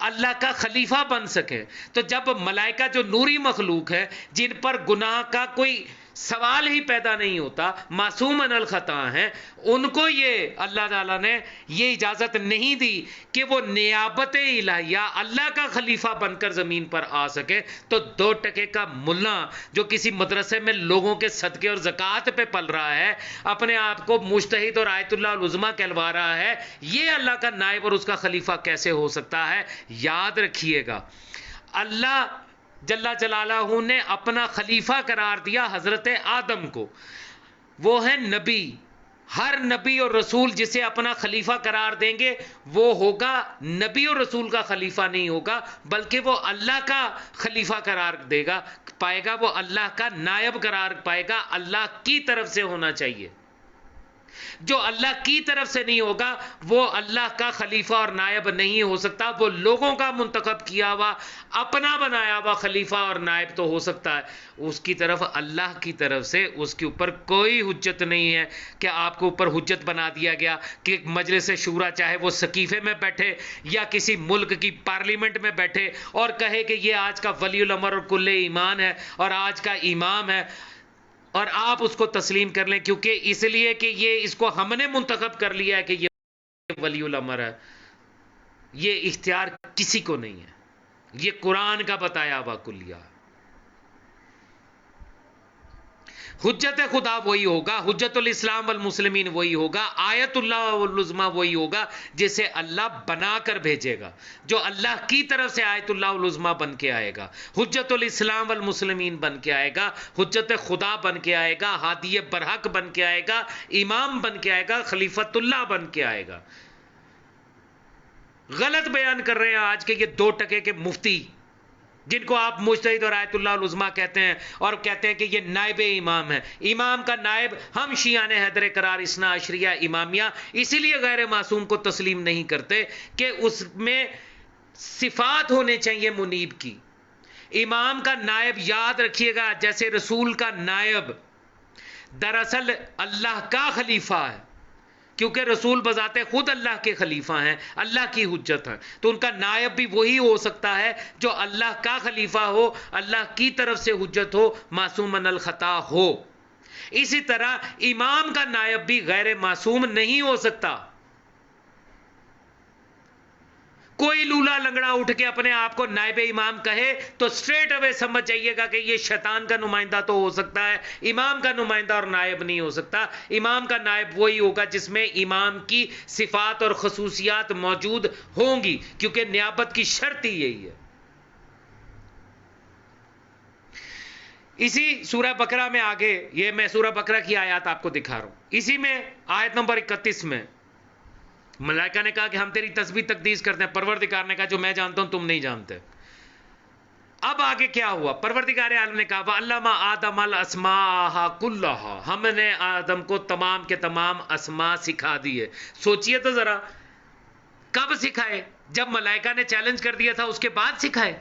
اللہ کا خلیفہ بن سکے۔ تو جب ملائکہ جو نوری مخلوق ہے، جن پر گناہ کا کوئی سوال ہی پیدا نہیں ہوتا، معصوم عن الخطا ہیں، ان کو یہ اللہ تعالیٰ نے یہ اجازت نہیں دی کہ وہ نیابت الہیہ اللہ کا خلیفہ بن کر زمین پر آ سکے، تو 2 ٹکے کا ملا جو کسی مدرسے میں لوگوں کے صدقے اور زکوٰۃ پہ پل رہا ہے، اپنے آپ کو مجتہد اور آیت اللہ العظمیٰ کہلوا رہا ہے، یہ اللہ کا نائب اور اس کا خلیفہ کیسے ہو سکتا ہے؟ یاد رکھیے گا، اللہ جل جلالہ نے اپنا خلیفہ قرار دیا حضرت آدم کو، وہ ہے نبی۔ ہر نبی اور رسول جسے اپنا خلیفہ قرار دیں گے وہ ہوگا نبی اور رسول کا خلیفہ نہیں ہوگا، بلکہ وہ اللہ کا خلیفہ قرار دے گا، پائے گا، وہ اللہ کا نائب قرار پائے گا، اللہ کی طرف سے ہونا چاہیے۔ جو اللہ کی طرف سے نہیں ہوگا وہ اللہ کا خلیفہ اور نائب نہیں ہو سکتا، وہ لوگوں کا منتخب کیا ہوا اپنا بنایا ہوا خلیفہ اور نائب تو ہو سکتا ہے، اس کی طرف اللہ کی طرف سے اس کے اوپر کوئی حجت نہیں ہے کہ آپ کو اوپر حجت بنا دیا گیا کہ مجلس شورا چاہے وہ سقیفے میں بیٹھے یا کسی ملک کی پارلیمنٹ میں بیٹھے اور کہے کہ یہ آج کا ولی الامر اور کل ایمان ہے اور آج کا امام ہے، اور آپ اس کو تسلیم کر لیں کیونکہ اس لیے کہ یہ اس کو ہم نے منتخب کر لیا ہے کہ یہ ولی الامر ہے۔ یہ اختیار کسی کو نہیں ہے، یہ قرآن کا بتایا ہوا کلیہ۔ حجت خدا وہی ہوگا، حجت الاسلام والمسلمین وہی ہوگا، آیت اللہ والعظمیٰ وہی ہوگا جسے اللہ بنا کر بھیجے گا، جو اللہ کی طرف سے آیت اللہ والعظمیٰ بن کے آئے گا، حجت الاسلام والمسلمین بن کے آئے گا، حجت خدا بن کے آئے گا، ہادی برحق بن کے آئے گا، امام بن کے آئے گا، خلیفت اللہ بن کے آئے گا۔ غلط بیان کر رہے ہیں آج کے یہ 2 ٹکے کے مفتی جن کو آپ مجتہد اور آیت اللہ العظمیٰ کہتے ہیں، اور کہتے ہیں کہ یہ نائب امام ہے۔ امام کا نائب ہم شیعان حیدر قرار اثنا عشریہ امامیہ اسی لیے غیر معصوم کو تسلیم نہیں کرتے کہ اس میں صفات ہونے چاہیے منیب کی۔ امام کا نائب یاد رکھیے گا جیسے رسول کا نائب دراصل اللہ کا خلیفہ ہے، کیونکہ رسول بذات خود اللہ کے خلیفہ ہیں، اللہ کی حجت ہیں، تو ان کا نائب بھی وہی ہو سکتا ہے جو اللہ کا خلیفہ ہو، اللہ کی طرف سے حجت ہو، معصوم من الخطا ہو۔ اسی طرح امام کا نائب بھی غیر معصوم نہیں ہو سکتا۔ کوئی لولا لنگڑا اٹھ کے اپنے آپ کو نائب امام کہے تو سٹریٹ اوے سمجھ جائیے گا کہ یہ شیطان کا نمائندہ تو ہو سکتا ہے، امام کا نمائندہ اور نائب نہیں ہو سکتا۔ امام کا نائب وہی ہوگا جس میں امام کی صفات اور خصوصیات موجود ہوں گی، کیونکہ نیابت کی شرط ہی یہی ہے۔ اسی سورہ بقرہ میں آگے، یہ میں سورہ بقرہ کی آیات آپ کو دکھا رہا ہوں، اسی میں آیت نمبر 31 میں ملائکہ نے کہا کہ ہم تیری تسبیح تقدیس کرتے ہیں، پروردگار نے کہا جو میں جانتا ہوں تم نہیں جانتے۔ اب آگے کیا ہوا؟ پروردگار عالم نے کہا وَعَلَّمَ آدَمَ الْأَسْمَاءَ كُلَّهَا، ہم نے آدم کو تمام کے تمام اسماء سکھا دیے۔ سوچئے تو ذرا، کب سکھائے؟ جب ملائکہ نے چیلنج کر دیا تھا اس کے بعد سکھائے؟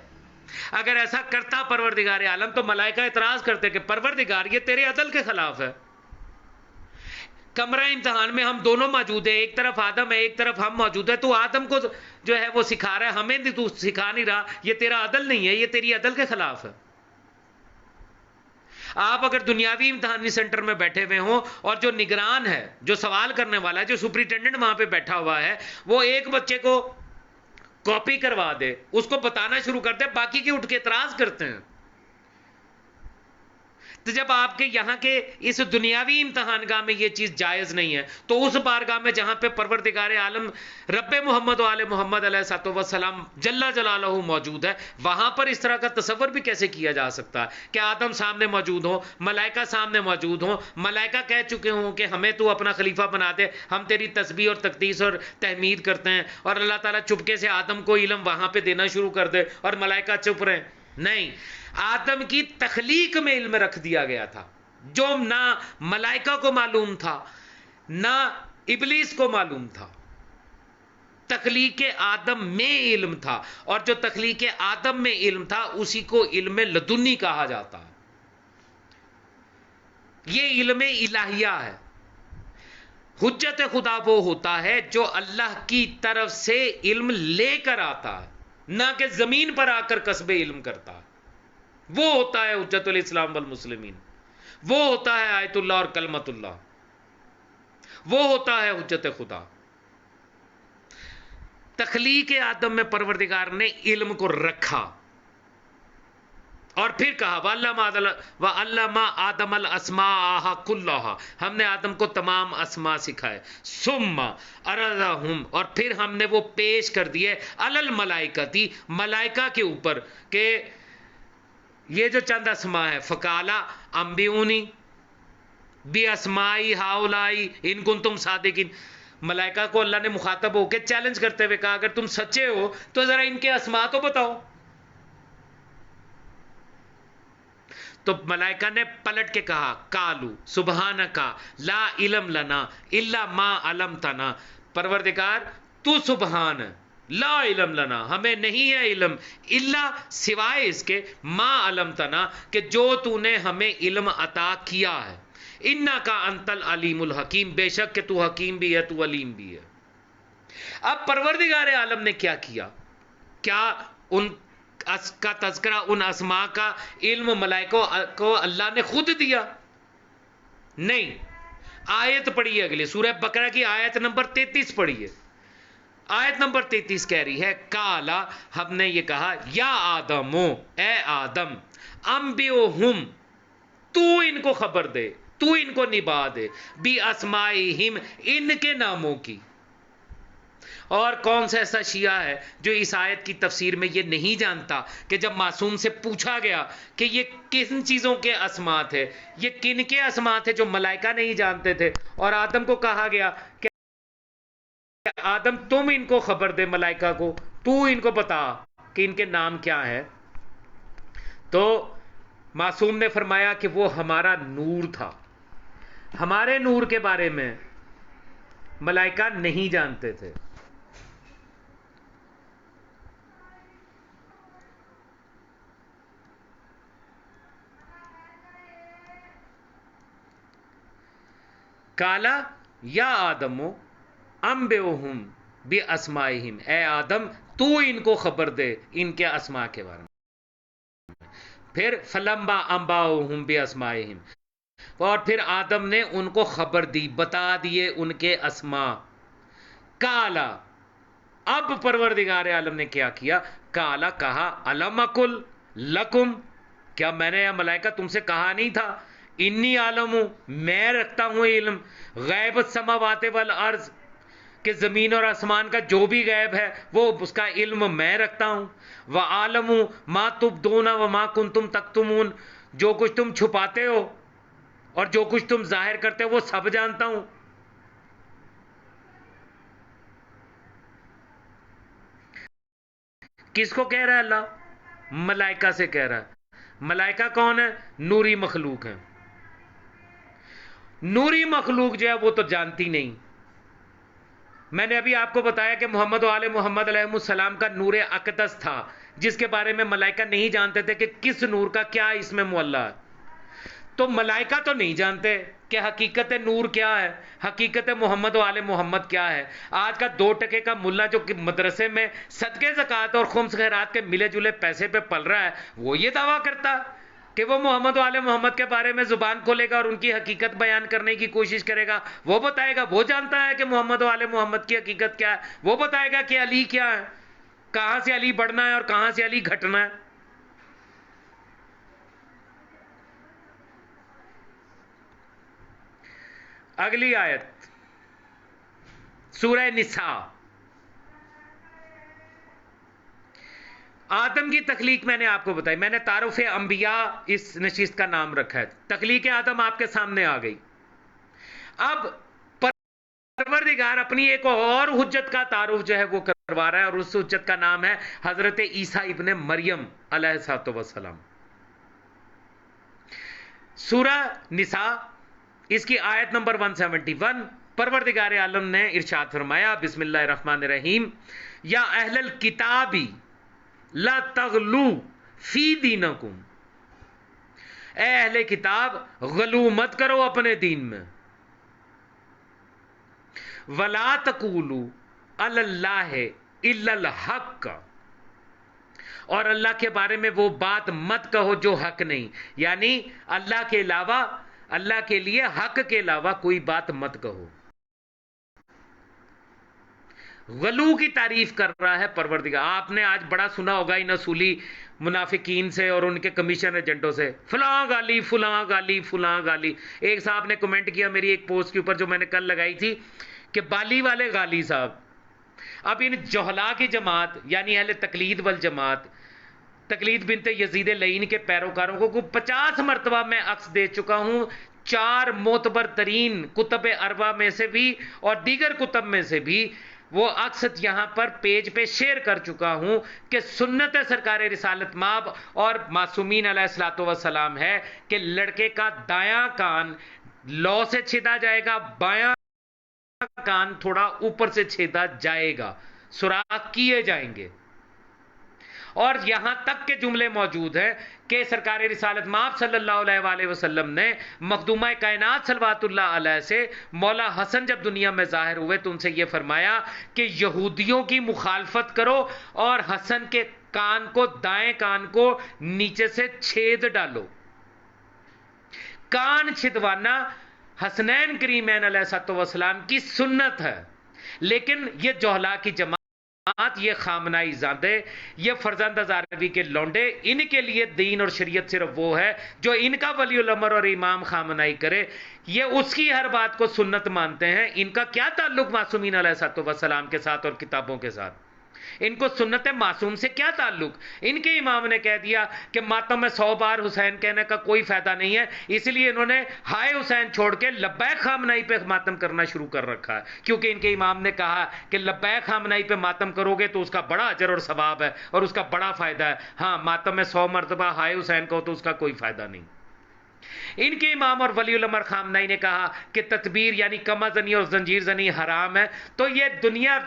اگر ایسا کرتا پروردگار عالم تو ملائکہ اعتراض کرتے کہ پروردگار یہ تیرے عدل کے خلاف ہے۔ کمرہ امتحان میں ہم دونوں موجود ہیں، ایک طرف آدم ہے ایک طرف ہم موجود ہیں، تو آدم کو جو ہے وہ سکھا رہا ہے، ہمیں تو سکھا نہیں رہا، یہ تیرا عدل نہیں ہے، یہ تیری عدل کے خلاف ہے۔ آپ اگر دنیاوی امتحانی سینٹر میں بیٹھے ہوئے ہوں اور جو نگران ہے، جو سوال کرنے والا ہے، جو سپرنٹینڈنٹ وہاں پہ بیٹھا ہوا ہے، وہ ایک بچے کو کاپی کروا دے، اس کو بتانا شروع کر دے، باقی کے اٹھ کے اعتراض کرتے ہیں. تو جب آپ کے یہاں کے اس دنیاوی امتحان گاہ میں یہ چیز جائز نہیں ہے، تو اس بارگاہ میں جہاں پہ پروردگار عالم رب محمد و آل محمد علیہ الصلوۃ والسلام جل جلالہ موجود ہے، وہاں پر اس طرح کا تصور بھی کیسے کیا جا سکتا ہے کہ آدم سامنے موجود ہو، ملائکہ سامنے موجود ہوں، ملائکہ کہہ چکے ہوں کہ ہمیں تو اپنا خلیفہ بنا دے، ہم تیری تسبیح اور تقدیس اور تحمید کرتے ہیں، اور اللہ تعالیٰ چپکے سے آدم کو علم وہاں پہ دینا شروع کر دے اور ملائکہ چپ رہے. نہیں، آدم کی تخلیق میں علم رکھ دیا گیا تھا جو نہ ملائکہ کو معلوم تھا نہ ابلیس کو معلوم تھا. تخلیق آدم میں علم تھا، اور جو تخلیق آدم میں علم تھا اسی کو علم لدنی کہا جاتا ہے. یہ علم الہیہ ہے. حجت خدا وہ ہوتا ہے جو اللہ کی طرف سے علم لے کر آتا ہے، نہ کہ زمین پر آ کر کسب علم کرتا ہے. وہ ہوتا ہے حجت الاسلام والمسلمین، وہ ہوتا ہے آیت اللہ اور کلمت اللہ، وہ ہوتا ہے حجت خدا. تخلیق آدم میں پروردگار نے علم کو رکھا اور پھر کہا وَعَلَّمَ آدَمَ الْأَسْمَاءَ كُلَّهَا، ہم نے آدم کو تمام اسماء سکھائے. ثُمَّ عَرَضَهُمْ، اور پھر ہم نے وہ پیش کر دیے عَلَى الْمَلَائِكَةِ، ملائکہ کے اوپر، کہ یہ جو چند اسماء ہے، فَقَالَ أَنبِئُونِی بِأَسْمَاءِ هَؤُلَاءِ إِن كُنتُمْ صَادِقِينَ. ملائکہ کو اللہ نے مخاطب ہو کے چیلنج کرتے ہوئے کہا اگر تم سچے ہو تو ذرا ان کے اسماء تو بتاؤ. تو ملائکہ نے پلٹ کے کہا قالوا سبحانک لا علم لنا الا ما علمتنا، پروردگار تو سبحان ہے، لا علم لنا، ہمیں نہیں ہے علم، الا سوائے اس کے، ما علمتنا کہ جو تو نے ہمیں علم عطا کیا ہے، انکا انت العلیم الحکیم، بے شک کہ تو حکیم بھی ہے، تو علیم بھی ہے. اب پروردگار عالم نے کیا کیا؟ کیا ان کا تذکرہ، ان اسماء کا علم ملائکہ کو اللہ نے خود دیا؟ نہیں. آیت پڑھیے اگلے سورہ بقرہ کی آیت نمبر 33 پڑھیے. آیت نمبر 33 کہہ رہی ہے کالا، ہم نے یہ کہا، یا آدمو، اے آدم، انبئہم، تو ان کو خبر دے، تو ان کو نبا دے، بی اسمائہم، ان کے ناموں کی. اور کون سا ایسا شیعہ ہے جو اس آیت کی تفسیر میں یہ نہیں جانتا کہ جب معصوم سے پوچھا گیا کہ یہ کن چیزوں کے اسماء تھے، یہ کن کے اسماء تھے جو ملائکہ نہیں جانتے تھے، اور آدم کو کہا گیا کہ آدم تم ان کو خبر دے، ملائکہ کو تو ان کو بتا کہ ان کے نام کیا ہے. تو معصوم نے فرمایا کہ وہ ہمارا نور تھا، ہمارے نور کے بارے میں ملائکہ نہیں جانتے تھے. کالا یا آدمو انبئہم باسمائہم، اے آدم تو ان کو خبر دے ان کے اسماء کے بارے میں. پھر فلما انباؤہم باسمائہم، اور پھر آدم نے ان کو خبر دی، بتا دیے ان کے اسماء. کالا، اب پروردگار عالم نے کیا کیا؟ کالا، کہا، الم اقل لکم، کیا میں نے یا ملائکہ تم سے کہا نہیں تھا، انی عالم ہوں، میں رکھتا ہوں علم، غیب السماوات والارض، کہ زمین اور آسمان کا جو بھی غیب ہے وہ اس کا علم میں رکھتا ہوں. وعالم ما تبدون وما کنتم تکتمون، جو کچھ تم چھپاتے ہو اور جو کچھ تم ظاہر کرتے ہو وہ سب جانتا ہوں. کس کو کہہ رہا ہے اللہ؟ ملائکہ سے کہہ رہا ہے. ملائکہ کون ہے؟ نوری مخلوق ہے. نوری مخلوق جو ہے وہ تو جانتی نہیں. میں نے ابھی آپ کو بتایا کہ محمد و آل محمد علیہ السلام کا نور اقدس تھا، جس کے بارے میں ملائکہ نہیں جانتے تھے کہ کس نور کا کیا اس میں معلّہ ہے. تو ملائکہ تو نہیں جانتے کہ حقیقت نور کیا ہے، حقیقت محمد و آل محمد کیا ہے. آج کا 2 ٹکے کا ملا جو کہ مدرسے میں صدقے زکوٰۃ اور خمس خیرات کے ملے جلے پیسے پہ پل رہا ہے، وہ یہ دعویٰ کرتا کہ وہ محمد و آل محمد کے بارے میں زبان کھولے گا اور ان کی حقیقت بیان کرنے کی کوشش کرے گا. وہ بتائے گا، وہ جانتا ہے کہ محمد و آل محمد کی حقیقت کیا ہے. وہ بتائے گا کہ علی کیا ہے، کہاں سے علی بڑھنا ہے اور کہاں سے علی گھٹنا ہے. اگلی آیت سورہ نساء. آدم کی تخلیق میں نے آپ کو بتائی، میں نے تعارف انبیاء اس نشست کا نام رکھا ہے. تخلیق آدم آپ کے سامنے آ گئی. اب پروردگار اپنی ایک اور حجت کا تعارف جو ہے وہ کروا رہا ہے، اور اس حجت کا نام ہے حضرت عیسیٰ ابن مریم علیہ السلام. سورہ نساء اس کی آیت نمبر 171. پروردگار عالم نے ارشاد فرمایا، بسم اللہ الرحمن الرحیم، یا اہل الکتابی لا تغلو فی دینکم، اے اہل کتاب غلو مت کرو اپنے دین میں. ولا تقولوا علی اللہ الا الحق، اور اللہ کے بارے میں وہ بات مت کہو جو حق نہیں، یعنی اللہ کے علاوہ، اللہ کے لیے حق کے علاوہ کوئی بات مت کہو. غلو کی تعریف کر رہا ہے پروردگار. آپ نے آج بڑا سنا ہوگا ان اصولی منافقین سے اور ان کے کمیشن ایجنٹوں سے، فلاں گالی فلاں گالی فلاں گالی. ایک صاحب نے کمنٹ کیا میری ایک پوسٹ کے اوپر جو میں نے کل لگائی تھی کہ بالی والے غالی صاحب. اب ان جہلا کی جماعت یعنی اہل تقلید والجماعت، تقلید بنت یزید لعین کے پیروکاروں کو 50 مرتبہ میں عکس دے چکا ہوں، 4 معتبر ترین کتب اربع میں سے بھی اور دیگر کتب میں سے بھی وہ عکس یہاں پر پیج پہ شیئر کر چکا ہوں کہ سنت سرکار رسالت مآب اور معصومین علیہ الصلوۃ والسلام ہے کہ لڑکے کا دایاں کان لو سے چھیدا جائے گا، بایاں کان تھوڑا اوپر سے چھیدا جائے گا، سوراخ کیے جائیں گے. اور یہاں تک کے جملے موجود ہیں کہ سرکار رسالت مآب صلی اللہ علیہ وآلہ وسلم نے مخدومہ کائنات صلوات اللہ علیہ سے مولا حسن جب دنیا میں ظاہر ہوئے تو ان سے یہ فرمایا کہ یہودیوں کی مخالفت کرو اور حسن کے کان کو، دائیں کان کو نیچے سے چھید ڈالو. کان چھدوانا حسنین کریمین علیہ السلام کی سنت ہے. لیکن یہ جہلا کی جماعت، یہ خامنائی زادے، یہ فرزند ہزاروی کے لونڈے، ان کے لیے دین اور شریعت صرف وہ ہے جو ان کا ولی الامر اور امام خامنائی کرے. یہ اس کی ہر بات کو سنت مانتے ہیں. ان کا کیا تعلق معصومین علیہ السلام کے ساتھ اور کتابوں کے ساتھ؟ ان کو سنت معصوم سے کیا تعلق؟ ان کے امام نے کہہ دیا کہ ماتم میں 100 بار حسین کہنے کا کوئی فائدہ نہیں ہے، اس لیے انہوں نے ہائے حسین چھوڑ کے لبیک خامنائی پہ ماتم کرنا شروع کر رکھا ہے، کیونکہ ان کے امام نے کہا کہ لبیک خامنائی پہ ماتم کرو گے تو اس کا بڑا اجر اور ثواب ہے اور اس کا بڑا فائدہ ہے. ہاں، ماتم میں 100 مرتبہ ہائے حسین کہو تو اس کا کوئی فائدہ نہیں. ان کے امام اور ولی الامر خامنائی نے کہا کہ تطبیر یعنی کما زنی اور زنجیر زنی حرام ہے. تو یہ دنیا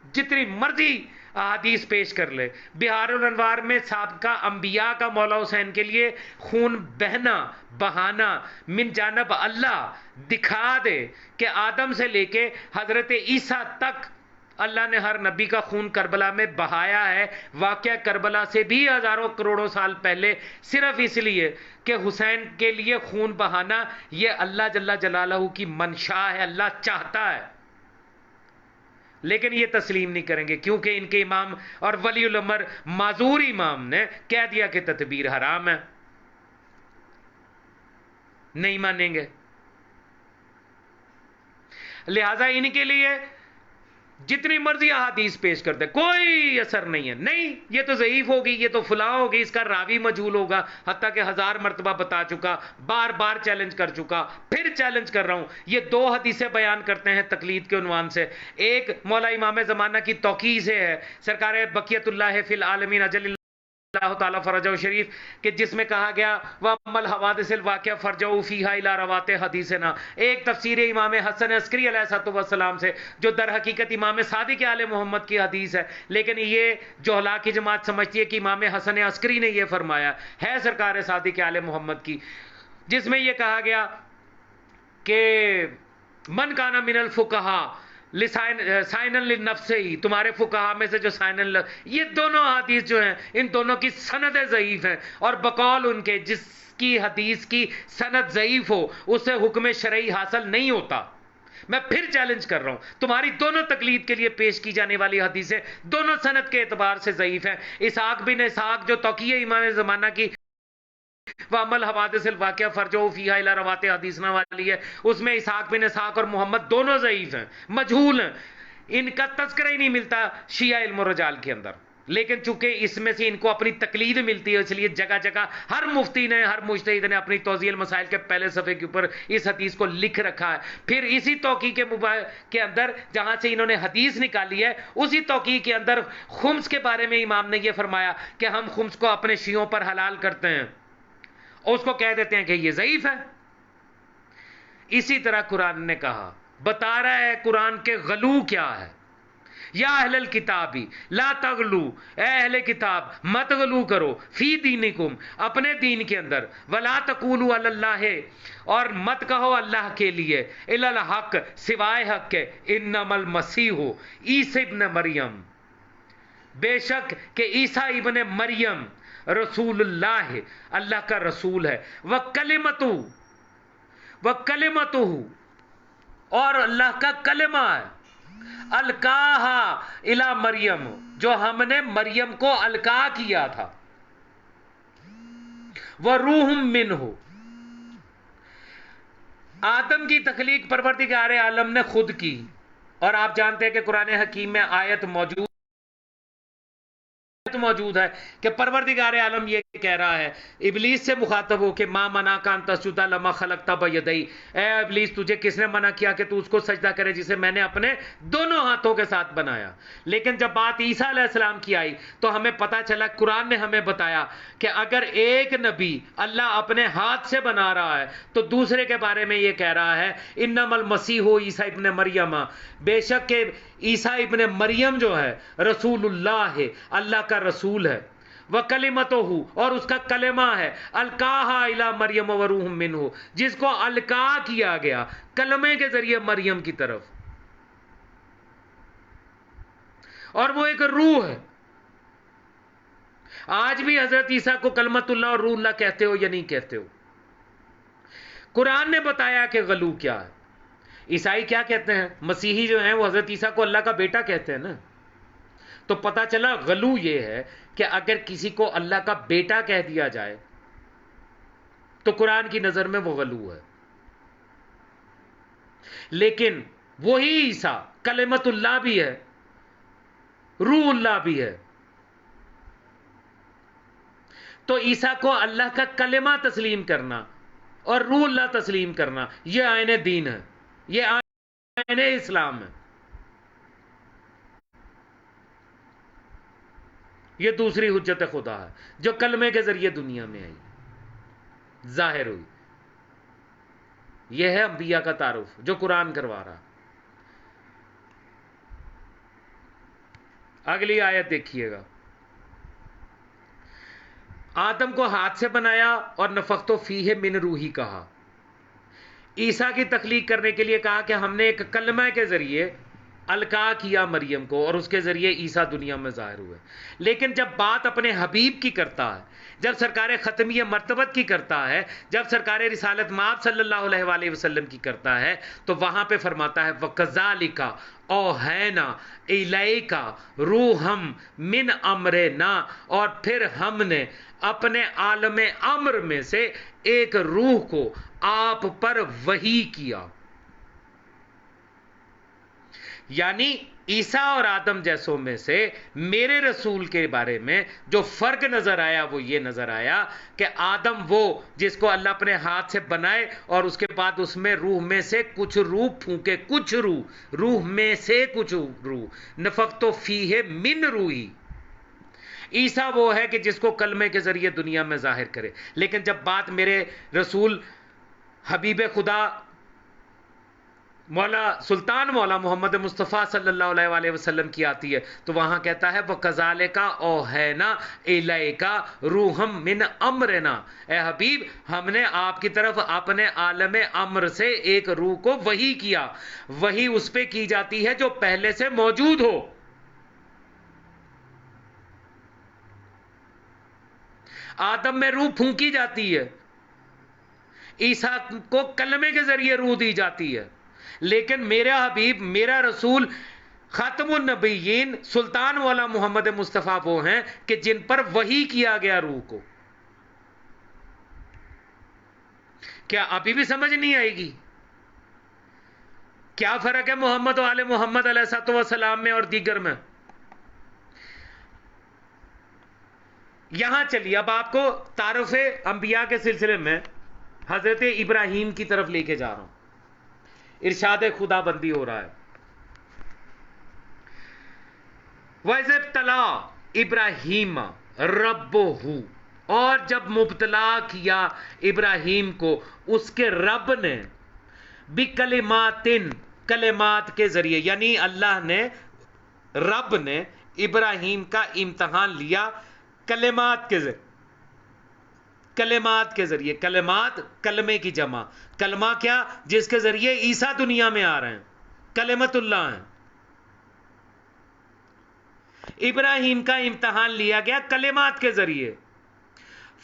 جتنی مرضی احادیث پیش کر لے، بہار الانوار میں سابقہ انبیاء کا مولا حسین کے لیے خون بہنا بہانا من جانب اللہ دکھا دے کہ آدم سے لے کے حضرت عیسیٰ تک اللہ نے ہر نبی کا خون کربلا میں بہایا ہے. واقعہ کربلا سے بھی ہزاروں کروڑوں سال پہلے، صرف اس لیے کہ حسین کے لیے خون بہانا یہ اللہ جل جلالہ کی منشا ہے، اللہ چاہتا ہے. لیکن یہ تسلیم نہیں کریں گے کیونکہ ان کے امام اور ولی الامر معذور امام نے کہہ دیا کہ تطبیر حرام ہے. نہیں مانیں گے. لہذا ان کے لیے جتنی مرضی احادیث پیش کرتے کوئی اثر نہیں ہے. نہیں، یہ تو ضعیف ہوگی، یہ تو فلاں ہوگی، اس کا راوی مجہول ہوگا. حتیٰ کہ 1000 مرتبہ بتا چکا، بار بار چیلنج کر چکا، پھر چیلنج کر رہا ہوں. یہ 2 حدیثیں بیان کرتے ہیں تقلید کے عنوان سے. ایک مولا امام زمانہ کی توقیع سے ہے، سرکار بقیت اللہ فی العالمین اجل اللہ تعالیٰ فرجہ شریف، کہ جس میں کہا گیا وَأَمَّا الْحَوَادِثُ الْوَاقِعَةُ فَارْجِعُوا فِيهَا إِلَىٰ رَوَاةِ حَدِيثِنَا. ایک تفسیر امام حسن عسکری علیہ السلام سے جو در حقیقت امام صادق آل محمد کی حدیث ہے، لیکن یہ جہلا کی جماعت سمجھتی ہے کہ امام حسن عسکری نے یہ فرمایا ہے سرکار صادق آل محمد کی، جس میں یہ کہا گیا کہ من کانا من الفقہا سائنن للنفس ہی، تمہارے فقہا میں سے جو سائنن، یہ دونوں حدیث جو ہیں ان دونوں کی سندیں ضعیف ہیں، اور بقول ان کے جس کی حدیث کی سند ضعیف ہو اسے حکم شرعی حاصل نہیں ہوتا۔ میں پھر چیلنج کر رہا ہوں، تمہاری دونوں تقلید کے لیے پیش کی جانے والی حدیثیں دونوں سند کے اعتبار سے ضعیف ہیں۔ اسحاق بن اسحاق جو توقیع امام زمانہ کی وَعَمَلْ حَوَادِثِ الْوَاقِعَةِ فَرْجُعُوا فِيهَا إِلَىٰ رَوَاةِ حدیثنا والی ہے، اس میں اسحاق بن اسحاق اور محمد دونوں ضعیف ہیں، مجہول ہیں، ان کا تذکرہ ہی نہیں ملتا شیعہ علم الرجال کے اندر۔ لیکن چونکہ اس میں سے ان کو اپنی تقلید ملتی ہے، اس لیے جگہ جگہ ہر مفتی نے، ہر مجتہد نے اپنی توضیح المسائل کے پہلے صفحے کے اوپر اس حدیث کو لکھ رکھا ہے۔ پھر اسی توقیع کے اندر جہاں سے انہوں نے حدیث نکالی ہے، اسی توقیع کے اندر خمس کے بارے میں امام نے یہ فرمایا کہ ہم خمس کو اپنے شیعوں پر حلال کرتے ہیں، اور اس کو کہہ دیتے ہیں کہ یہ ضعیف ہے۔ اسی طرح قرآن نے کہا، بتا رہا ہے قرآن کے غلو کیا ہے۔ یا اہل الکتابی لا تغلو، اے اہل کتاب مت غلو کرو، فی دینکم، اپنے دین کے اندر، ولا تقولوا علی اللہ، اور مت کہو اللہ کے لیے، الا الحق، سوائے حق کے، انما المسیح عیسی ابن مریم، بے شک کہ عیسیٰ ابن مریم رسول اللہ، اللہ کا رسول ہے، وکلمتہ، اور اللہ کا کلمہ ہے، القاہا الی مریم، جو ہم نے مریم کو القا کیا تھا، وروح منہ، آدم کی تخلیق پروردگار عالم نے خود کی، اور آپ جانتے ہیں کہ قرآن حکیم میں آیت موجود ہے کہ پروردگار عالم یہ کہہ رہا ہے ابلیس سے مخاطب ہو کہ ما منع کا ان تسجد لما خلقت بیدی، اے ابلیس تجھے کس نے منع کیا کہ تو اس کو سجدہ کرے جسے میں نے اپنے دونوں ہاتھوں کے ساتھ بنایا۔ لیکن جب بات عیسیٰ علیہ السلام کی آئی تو ہمیں پتہ چلا، قرآن نے ہمیں بتایا کہ اگر ایک نبی اللہ اپنے ہاتھ سے بنا رہا ہے تو دوسرے کے بارے میں یہ کہہ رہا ہے انما المسیح عیسیٰ ابن مریم، بے شک کہ عیسیٰ ابن مریم جو ہے رسول اللہ ہے، اللہ کا رسول ہے، وَكَلِمَتُهُ، اور اس کا کلمہ ہے، القاہا الی مریم وروح منہ، جس کو القا کیا گیا کلمے کے ذریعے مریم کی طرف، اور وہ ایک روح ہے۔ آج بھی حضرت عیسیٰ کو کلمت اللہ اور روح اللہ کہتے ہو یا نہیں کہتے ہو؟ قرآن نے بتایا کہ غلو کیا ہے۔ عیسائی کیا کہتے ہیں؟ مسیحی جو ہیں وہ حضرت عیسیٰ کو اللہ کا بیٹا کہتے ہیں نا۔ تو پتہ چلا غلو یہ ہے کہ اگر کسی کو اللہ کا بیٹا کہہ دیا جائے تو قرآن کی نظر میں وہ غلو ہے، لیکن وہی عیسیٰ کلمت اللہ بھی ہے، روح اللہ بھی ہے۔ تو عیسیٰ کو اللہ کا کلمہ تسلیم کرنا اور روح اللہ تسلیم کرنا، یہ آئین دین ہے، یہ آئین اسلام ہے۔ یہ دوسری حجت خدا ہے جو کلمے کے ذریعے دنیا میں آئی، ظاہر ہوئی۔ یہ ہے انبیاء کا تعارف جو قرآن کروا رہا۔ اگلی آیت دیکھیے گا، آدم کو ہاتھ سے بنایا اور نفخت فیہ من روحی کہا۔ عیسیٰ کی تخلیق کرنے کے لیے کہا کہ ہم نے ایک کلمہ کے ذریعے القا کیا مریم کو، اور اس کے ذریعے عیسیٰ دنیا میں ظاہر ہوئے۔ لیکن جب بات اپنے حبیب کی کرتا ہے، جب سرکار ختمیہ مرتبت کی کرتا ہے، جب سرکار رسالت مآب صلی اللہ علیہ وآلہ وسلم کی کرتا ہے، تو وہاں پہ فرماتا ہے وَكَذَلِكَ أَوْحَيْنَا إِلَيْكَ رُوحًا مِّنْ أَمْرِنَا، اور پھر ہم نے اپنے عالم امر میں سے ایک روح کو آپ پر وحی کیا۔ یعنی عیسیٰ اور آدم جیسوں میں سے میرے رسول کے بارے میں جو فرق نظر آیا وہ یہ نظر آیا کہ آدم وہ جس کو اللہ اپنے ہاتھ سے بنائے اور اس کے بعد اس میں روح میں سے کچھ روح پھونکے، کچھ روح میں سے کچھ روح، نفخت فیہ من روحی۔ عیسیٰ وہ ہے کہ جس کو کلمے کے ذریعے دنیا میں ظاہر کرے۔ لیکن جب بات میرے رسول حبیب خدا مولا سلطان مولا محمد مصطفیٰ صلی اللہ علیہ وآلہ وسلم کی آتی ہے تو وہاں کہتا ہے وَكَذَلِكَ أَوْحَيْنَا إِلَيْكَ رُوحًا مِّنْ أَمْرِنَا، اے حبیب ہم نے آپ کی طرف اپنے عالم امر سے ایک روح کو وحی کیا. وحی اس پہ کی جاتی ہے جو پہلے سے موجود ہو. آدم میں روح پھونکی جاتی ہے، عیسیٰ کو کلمے کے ذریعے روح دی جاتی ہے، لیکن میرا حبیب میرا رسول خاتم النبیین سلطان والا محمد مصطفیٰ وہ ہیں کہ جن پر وحی کیا گیا روح کو. کیا ابھی بھی سمجھ نہیں آئے گی؟ کیا فرق ہے محمد و آل محمد علیہ السلام میں اور دیگر میں؟ یہاں چلیے اب آپ کو تعارف انبیاء کے سلسلے میں حضرت ابراہیم کی طرف لے کے جا رہا ہوں. ارشاد خدا بندی ہو رہا ہے. وَإِذِ ابْتَلَىٰ إِبْرَاهِيمَ رَبُّهُ، اور جب مبتلا کیا ابراہیم کو اس کے رب نے بِكَلِمَاتٍ، کلمات کے ذریعے، یعنی اللہ نے رب نے ابراہیم کا امتحان لیا کلمات کے ذریعے. کلمات کے ذریعے، کلمات کلمے کی جمع، کلمہ کیا؟ جس کے ذریعے عیسیٰ دنیا میں آ رہے ہیں، کلمت اللہ ہیں. ابراہیم کا امتحان لیا گیا کلمات کے ذریعے.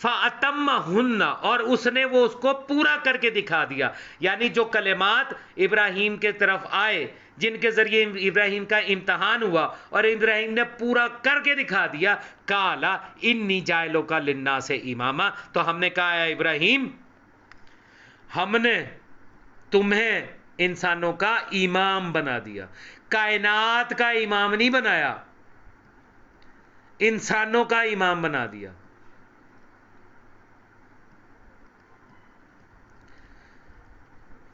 فَأَتَمَّهُنَّ، اور اس نے وہ اس کو پورا کر کے دکھا دیا. یعنی جو کلمات ابراہیم کے طرف آئے جن کے ذریعے ابراہیم کا امتحان ہوا اور ابراہیم نے پورا کر کے دکھا دیا. قَالَ إِنِّي جَاعِلُكَ لِلنَّاسِ إِمَامًا، تو ہم نے کہا ہے ابراہیم ہم نے تمہیں انسانوں کا امام بنا دیا. کائنات کا امام نہیں بنایا، انسانوں کا امام بنا دیا.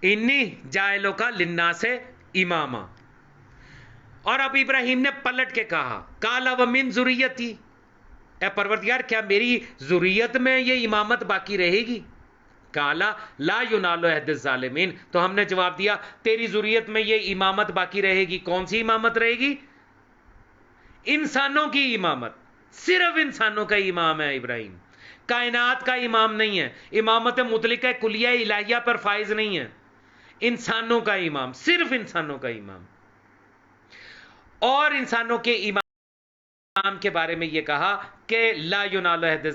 انی جائلوں کا للناس اماما. اور اب ابراہیم نے پلٹ کے کہا قال ومن ذریتی، اے پروردگار کیا میری ذریت میں یہ امامت باقی رہے گی؟ قال لا ینال عہد الظالمین، تو ہم نے جواب دیا تیری ذریت میں یہ امامت باقی رہے گی. کون سی امامت رہے گی؟ انسانوں کی امامت. صرف انسانوں کا امام ہے ابراہیم، کائنات کا امام نہیں ہے. امامت مطلقہ کلیہ الہیہ پر فائز نہیں ہے، انسانوں کا امام، صرف انسانوں کا امام. اور انسانوں کے امام کے بارے میں یہ کہا کہ لا ینال عہد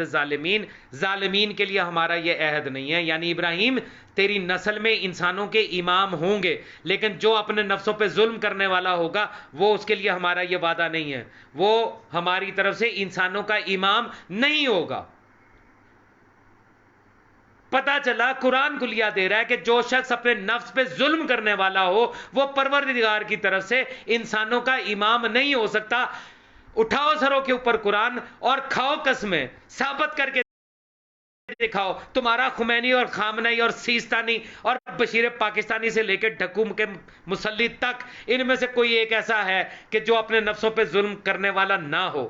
الظالمین، ظالمین کے لیے ہمارا یہ عہد نہیں ہے. یعنی ابراہیم تیری نسل میں انسانوں کے امام ہوں گے، لیکن جو اپنے نفسوں پہ ظلم کرنے والا ہوگا وہ اس کے لیے ہمارا یہ وعدہ نہیں ہے، وہ ہماری طرف سے انسانوں کا امام نہیں ہوگا. پتا چلا قرآن کلیہ دے رہا ہے کہ جو شخص اپنے نفس پہ ظلم کرنے والا ہو وہ پروردگار کی طرف سے انسانوں کا امام نہیں ہو سکتا. اٹھاؤ سروں کے اوپر قرآن اور کھاؤ قسمیں، ثابت کر کے دکھاؤ تمہارا خمینی اور خامنئی اور سیستانی اور بشیر پاکستانی سے لے کے ڈھکو کے مسلط تک ان میں سے کوئی ایک ایسا ہے کہ جو اپنے نفسوں پہ ظلم کرنے والا نہ ہو.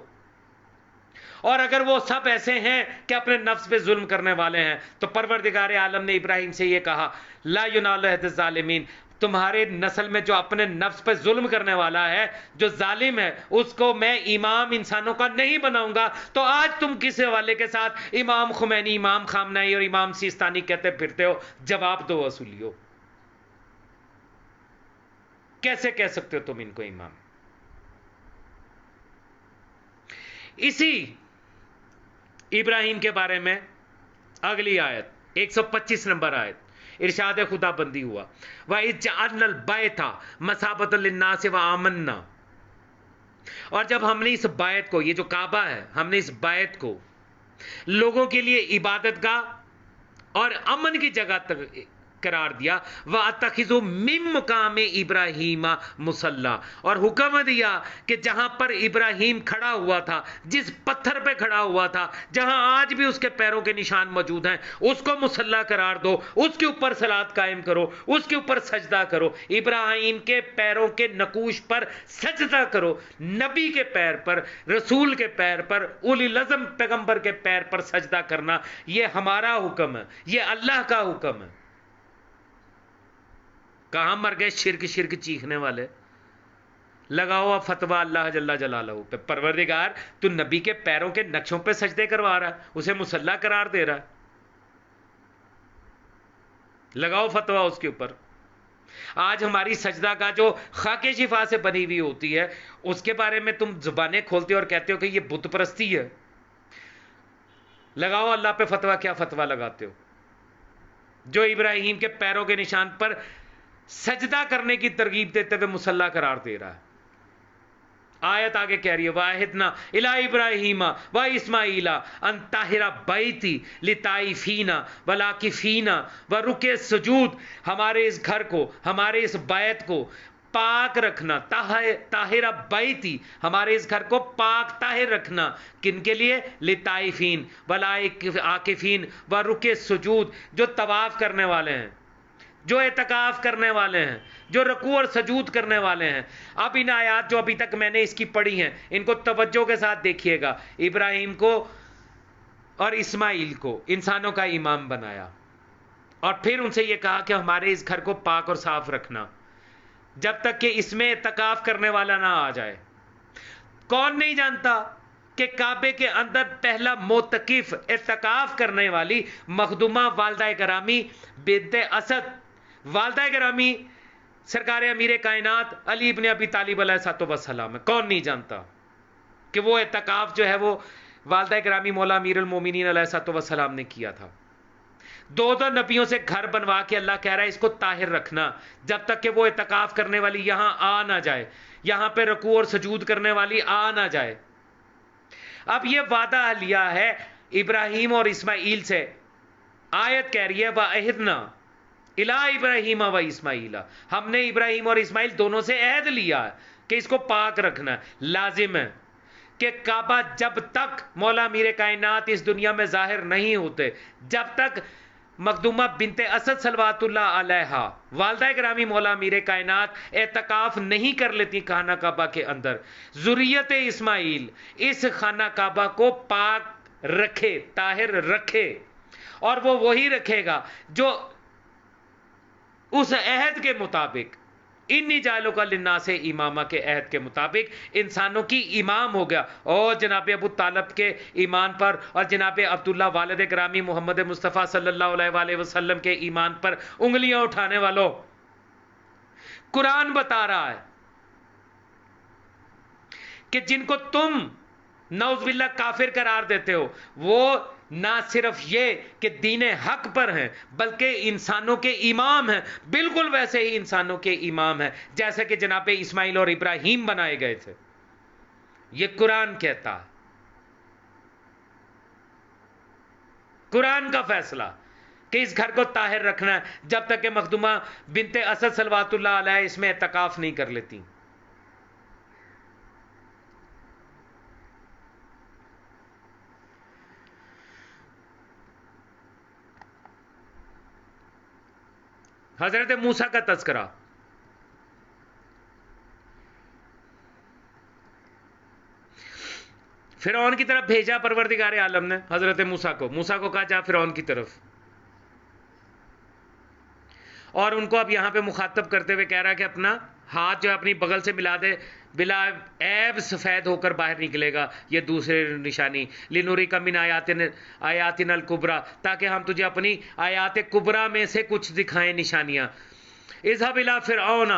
اور اگر وہ سب ایسے ہیں کہ اپنے نفس پہ ظلم کرنے والے ہیں تو پروردگار عالم نے ابراہیم سے یہ کہا لا ینال عہد الظالمین، تمہارے نسل میں جو اپنے نفس پہ ظلم کرنے والا ہے، جو ظالم ہے، اس کو میں امام انسانوں کا نہیں بناؤں گا. تو آج تم کس حوالے کے ساتھ امام خمینی، امام خامنئی اور امام سیستانی کہتے پھرتے ہو؟ جواب دو اصولیو، کیسے کہہ سکتے ہو تم ان کو امام؟ اسی ابراہیم کے بارے میں اگلی آیت 125 نمبر آیت ارشاد خدا بندی ہوا وَإِذْ جَعَلْنَا الْبَيْتَ مَثَابَةً لِلنَّاسِ وَآمَنَّا، اور جب ہم نے اس بیت کو، یہ جو کعبہ ہے، ہم نے اس بیت کو لوگوں کے لیے عبادت گاہ اور امن کی جگہ قرار دیا. وَأَتَّخِذُوا مِن مُّقَامِ إِبْرَاهِيمَ مُصَلًّى، اور حکم دیا کہ جہاں پر ابراہیم کھڑا ہوا تھا، جس پتھر پہ کھڑا ہوا تھا، جہاں آج بھی اس کے پیروں کے نشان موجود ہیں، اس کو مصلی قرار دو، اس کے اوپر صلاۃ قائم کرو، اس کے اوپر سجدہ کرو. ابراہیم کے پیروں کے نقوش پر سجدہ کرو. نبی کے پیر پر، رسول کے پیر پر، اولی العزم پیغمبر کے پیر پر سجدہ کرنا یہ ہمارا حکم ہے، یہ اللہ کا حکم ہے. کہاں مر گئے شرک شرک چیخنے والے؟ لگاؤ اب فتویٰ اللہ جل جلالہ پہ، پروردگار تو نبی کے پیروں کے نقشوں پہ سجدے کروا رہا ہے، اسے مصلی قرار دے رہا ہے، لگاؤ فتویٰ اس کے اوپر۔ آج ہماری سجدہ کا جو خاک شفا سے بنی ہوئی ہوتی ہے، اس کے بارے میں تم زبانیں کھولتے ہو اور کہتے ہو کہ یہ بت پرستی ہے، لگاؤ اللہ پہ فتویٰ، کیا فتویٰ لگاتے ہو؟ جو ابراہیم کے پیروں کے نشان پر سجدہ کرنے کی ترغیب دیتے ہوئے مصلی قرار دے رہا ہے۔ آیت آگے کہہ رہی ہے واحدنا الی ابراہیم و اسماعیل ان طاہر بیتی لطائفین والعاکفین ورکع سجود، ہمارے اس گھر کو، ہمارے اس بیت کو پاک رکھنا، طاہر بیتی، ہمارے اس گھر کو پاک طاہر رکھنا، کن کے لیے؟ لطائفین والعاکفین ورکع سجود، جو طواف کرنے والے ہیں، جو اعتکاف کرنے والے ہیں، جو رکوع اور سجود کرنے والے ہیں۔ اب ان آیات جو ابھی تک میں نے اس کی پڑھی ہیں، ان کو توجہ کے ساتھ دیکھیے گا۔ ابراہیم کو اور اسماعیل کو انسانوں کا امام بنایا، اور پھر ان سے یہ کہا کہ ہمارے اس گھر کو پاک اور صاف رکھنا جب تک کہ اس میں اعتکاف کرنے والا نہ آ جائے۔ کون نہیں جانتا کہ کعبے کے اندر پہلا معتکف اعتکاف کرنے والی مخدومہ والدہ گرامی بنت اسد، والدہ گرامی سرکار امیر کائنات علی ابن ابی طالب علیہ الصلوۃ والسلام ہے؟ کون نہیں جانتا کہ وہ اعتکاف جو ہے وہ والدہ گرامی مولا امیر المومنین علیہ الصلوۃ والسلام نے کیا تھا۔ دو نبیوں سے گھر بنوا کے اللہ کہہ رہا ہے اس کو طاہر رکھنا جب تک کہ وہ اعتکاف کرنے والی یہاں آ نہ جائے، یہاں پہ رکوع اور سجود کرنے والی آ نہ جائے۔ اب یہ وعدہ لیا ہے ابراہیم اور اسماعیل سے، آیت کہہ رہی ہے وَعَهِدْنَا إِلَىٰ إِبْرَاهِيمَ وَإِسْمَاعِيلَ، ہم نے ابراہیم اور اسماعیل دونوں سے عہد لیا ہے کہ اس کو پاک رکھنا ہے۔ لازم ہے کہ کعبہ جب تک مولا امیر کائنات اس دنیا میں ظاہر نہیں ہوتے، جب تک مخدومہ بنت اسد صلوات اللہ علیہا والدہ گرامی مولا امیر کائنات اعتکاف نہیں کر لیتی خانہ کعبہ کے اندر، ذریت اسماعیل اس خانہ کعبہ کو پاک رکھے، طاہر رکھے، اور وہ وہی رکھے گا جو اس عہد کے مطابق، انی جعلوں کا للناس امامہ کے عہد کے مطابق انسانوں کی امام ہو گیا۔ اور جناب ابو طالب کے ایمان پر اور جناب عبداللہ والد گرامی محمد مصطفیٰ صلی اللہ علیہ وآلہ وسلم کے ایمان پر انگلیاں اٹھانے والوں، قرآن بتا رہا ہے کہ جن کو تم نعوذ باللہ کافر قرار دیتے ہو، وہ نہ صرف یہ کہ دین حق پر ہیں بلکہ انسانوں کے امام ہیں، بالکل ویسے ہی انسانوں کے امام ہیں جیسے کہ جناب اسماعیل اور ابراہیم بنائے گئے تھے۔ یہ قرآن کہتا ہے، قرآن کا فیصلہ کہ اس گھر کو طاہر رکھنا ہے جب تک کہ مخدومہ بنت اسد صلوات اللہ علیہ اس میں اعتکاف نہیں کر لیتی۔ حضرت موسیٰ کا تذکرہ، فرعون کی طرف بھیجا پروردگار عالم نے حضرت موسیٰ کو کہا جا فرعون کی طرف، اور ان کو اب یہاں پہ مخاطب کرتے ہوئے کہہ رہا ہے کہ اپنا ہاتھ جو ہے اپنی بغل سے ملا دے، بلا عیب سفید ہو کر باہر نکلے گا، یہ دوسری نشانی، لِنُرِيكَ مِنْ آیاتنا الکبریٰ، تاکہ ہم تجھے اپنی آیات کبریٰ میں سے کچھ دکھائیں نشانیاں۔ اذهب الى فرعون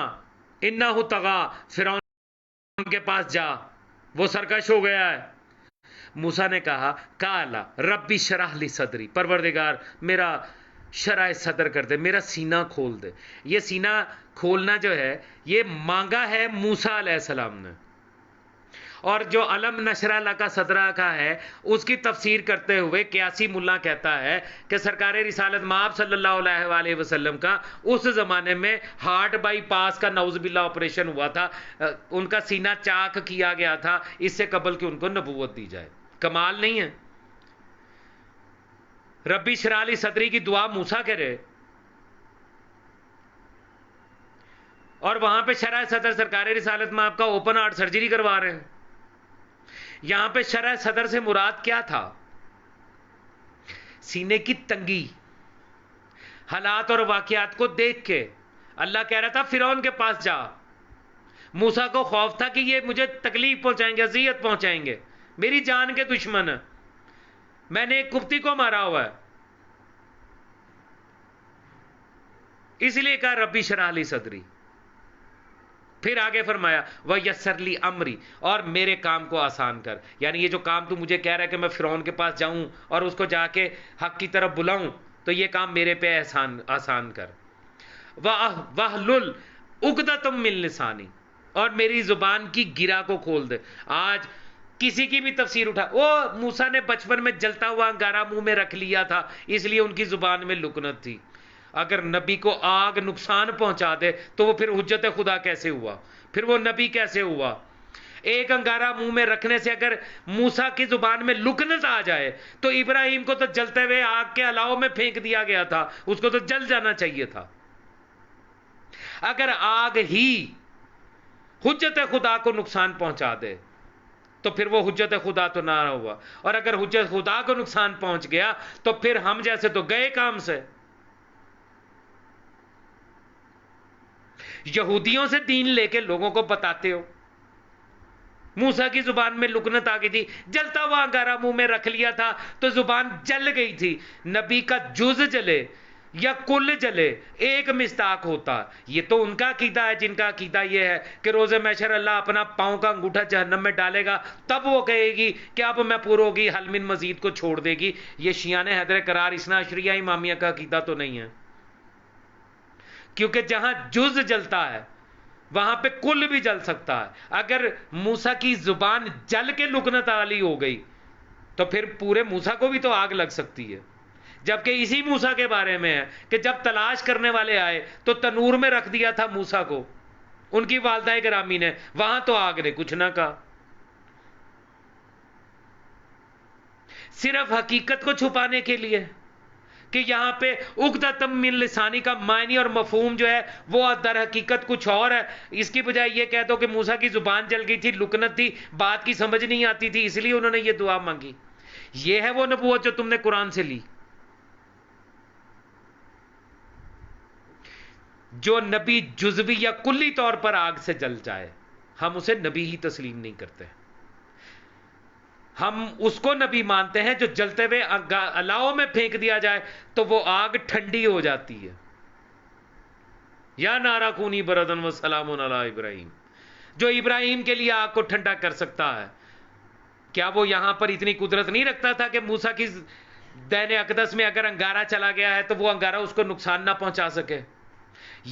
انہ طغیٰ، فرعون کے پاس جا، وہ سرکش ہو گیا ہے۔ موسیٰ نے کہا قال ربی اشرح لی صدری، پروردگار میرا شرح صدر کر دے، میرا سینہ کھول دے۔ یہ سینہ کھولنا جو ہے یہ مانگا ہے موسیٰ علیہ السلام نے، اور جو علم نشرح لک صدرہ کا ہے اس کی تفسیر کرتے ہوئے قیاسی ملا کہتا ہے کہ سرکار رسالت مآب صلی اللہ علیہ وآلہ وسلم کا اس زمانے میں ہارٹ بائی پاس کا نعوذ باللہ آپریشن ہوا تھا، ان کا سینہ چاک کیا گیا تھا اس سے قبل کہ ان کو نبوت دی جائے۔ کمال نہیں ہے؟ ربی اشرح لی صدری کی دعا موسیٰ کرے، اور وہاں پہ شرح صدر سرکار رسالت میں آپ کا اوپن ہارٹ سرجری کروا رہے ہیں۔ یہاں پہ شرح صدر سے مراد کیا تھا؟ سینے کی تنگی، حالات اور واقعات کو دیکھ کے اللہ کہہ رہا تھا فرعون کے پاس جا. موسیٰ کو خوف تھا کہ یہ مجھے تکلیف پہنچائیں گے، اذیت پہنچائیں گے، میری جان کے دشمن ہیں، میں نے ایک قبطی کو مارا ہوا ہے. اس لیے کہا ربی شرح لی صدری. پھر آگے فرمایا وَيَسَّرْ لِي امری، اور میرے کام کو آسان کر. یعنی یہ جو کام تو مجھے کہہ رہا ہے کہ میں فرعون کے پاس جاؤں اور اس کو جا کے حق کی طرف بلاؤں، تو یہ کام میرے پہ آسان کر. وَاحْلُلْ عُقْدَةً مِّن لِّسَانِي، اور میری زبان کی گرا کو کھول دے. آج کسی کی بھی تفسیر اٹھا، وہ موسیٰ نے بچپن میں جلتا ہوا انگارہ منہ میں رکھ لیا تھا اس لیے ان کی زبان میں لکنت تھی. اگر نبی کو آگ نقصان پہنچا دے تو وہ پھر حجت خدا کیسے ہوا، پھر وہ نبی کیسے ہوا؟ ایک انگارہ منہ میں رکھنے سے اگر موسیٰ کی زبان میں لکنت آ جائے تو ابراہیم کو تو جلتے ہوئے آگ کے الاؤ میں پھینک دیا گیا تھا، اس کو تو جل جانا چاہیے تھا. اگر آگ ہی حجت خدا کو نقصان پہنچا دے تو پھر وہ حجت خدا تو نہ ہوا، اور اگر حجت خدا کو نقصان پہنچ گیا تو پھر ہم جیسے تو گئے کام سے. یہودیوں سے دین لے کے لوگوں کو بتاتے ہو. موسیٰ کی زبان میں لکنت آ گئی تھی، جلتا ہوا انگارہ منہ میں رکھ لیا تھا تو زبان جل گئی تھی. نبی کا جز جلے یا کل جلے ایک مصداق ہوتا. یہ تو ان کا عقیدہ ہے جن کا عقیدہ یہ ہے کہ روز محشر اللہ اپنا پاؤں کا انگوٹھا جہنم میں ڈالے گا، تب وہ کہے گی کہ اب میں پور ہوگی، حل من مزید کو چھوڑ دے گی. یہ شیعان حیدر قرار اثنا عشریہ امامیہ کا عقیدہ تو نہیں ہے، کیونکہ جہاں جز جلتا ہے وہاں پہ کل بھی جل سکتا ہے. اگر موسیٰ کی زبان جل کے لکنت عالی ہو گئی تو پھر پورے موسیٰ کو بھی تو آگ لگ سکتی ہے. جبکہ اسی موسیٰ کے بارے میں ہے کہ جب تلاش کرنے والے آئے تو تنور میں رکھ دیا تھا موسیٰ کو ان کی والدہ گرامی نے، وہاں تو آگ نے کچھ نہ کہا. صرف حقیقت کو چھپانے کے لیے کہ یہاں پہ عقدۃ من لسانی کا معنی اور مفہوم جو ہے وہ در حقیقت کچھ اور ہے. اس کی بجائے یہ کہہ دو کہ موسیٰ کی زبان جل گئی تھی، لکنت تھی، بات کی سمجھ نہیں آتی تھی، اس لیے انہوں نے یہ دعا مانگی. یہ ہے وہ نبوت جو تم نے قرآن سے لی. جو نبی جزوی یا کلی طور پر آگ سے جل جائے ہم اسے نبی ہی تسلیم نہیں کرتے. ہم اس کو نبی مانتے ہیں جو جلتے ہوئے الاؤ میں پھینک دیا جائے تو وہ آگ ٹھنڈی ہو جاتی ہے. یا نارا کونی بردن و سلام علی ابراہیم، جو ابراہیم کے لیے آگ کو ٹھنڈا کر سکتا ہے، کیا وہ یہاں پر اتنی قدرت نہیں رکھتا تھا کہ موسیٰ کی دین اقدس میں اگر انگارہ چلا گیا ہے تو وہ انگارہ اس کو نقصان نہ پہنچا سکے؟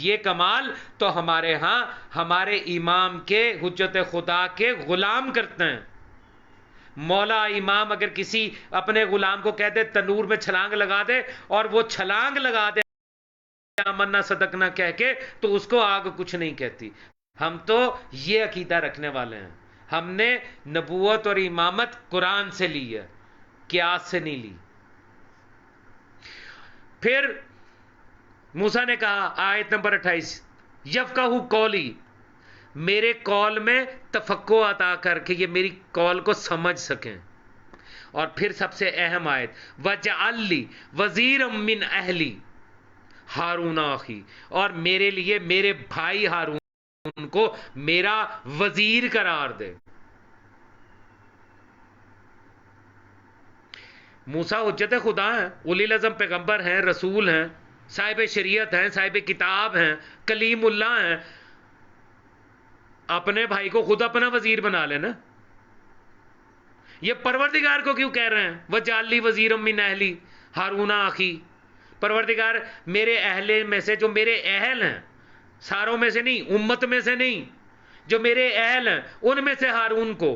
یہ کمال تو ہمارے ہاں ہمارے امام کے حجت خدا کے غلام کرتے ہیں. مولا امام اگر کسی اپنے غلام کو کہہ دے تنور میں چھلانگ لگا دے اور وہ چھلانگ لگا دے آمنا صدقنا کہہ کے تو اس کو آگ کچھ نہیں کہتی. ہم تو یہ عقیدہ رکھنے والے ہیں. ہم نے نبوت اور امامت قرآن سے لی ہے، قیاس سے نہیں لی. پھر موسیٰ نے کہا آیت نمبر 28 یفقہوا قولی، میرے قول میں تفقع عطا کر کے یہ میری قول کو سمجھ سکیں. اور پھر سب سے اہم آیت وَجَعَلْ لِي وَزِيرًا مِّنْ أَهْلِي ہارون اخی، اور میرے لیے میرے بھائی ہارون کو میرا وزیر قرار دے. موسیٰ حجت خدا ہیں، اولی العزم پیغمبر ہیں، رسول ہیں، صاحب شریعت ہیں، صاحب کتاب ہیں، کلیم اللہ ہیں. اپنے بھائی کو خود اپنا وزیر بنا لینا. یہ پروردگار کو کیوں کہہ رہے ہیں وَجَعَلْ لِي وَزِيرًا مِّنْ أَهْلِي ہارون اخی؟ پروردگار میرے اہل میں سے، جو میرے اہل ہیں، ساروں میں سے نہیں، امت میں سے نہیں، جو میرے اہل ہیں ان میں سے ہارون کو،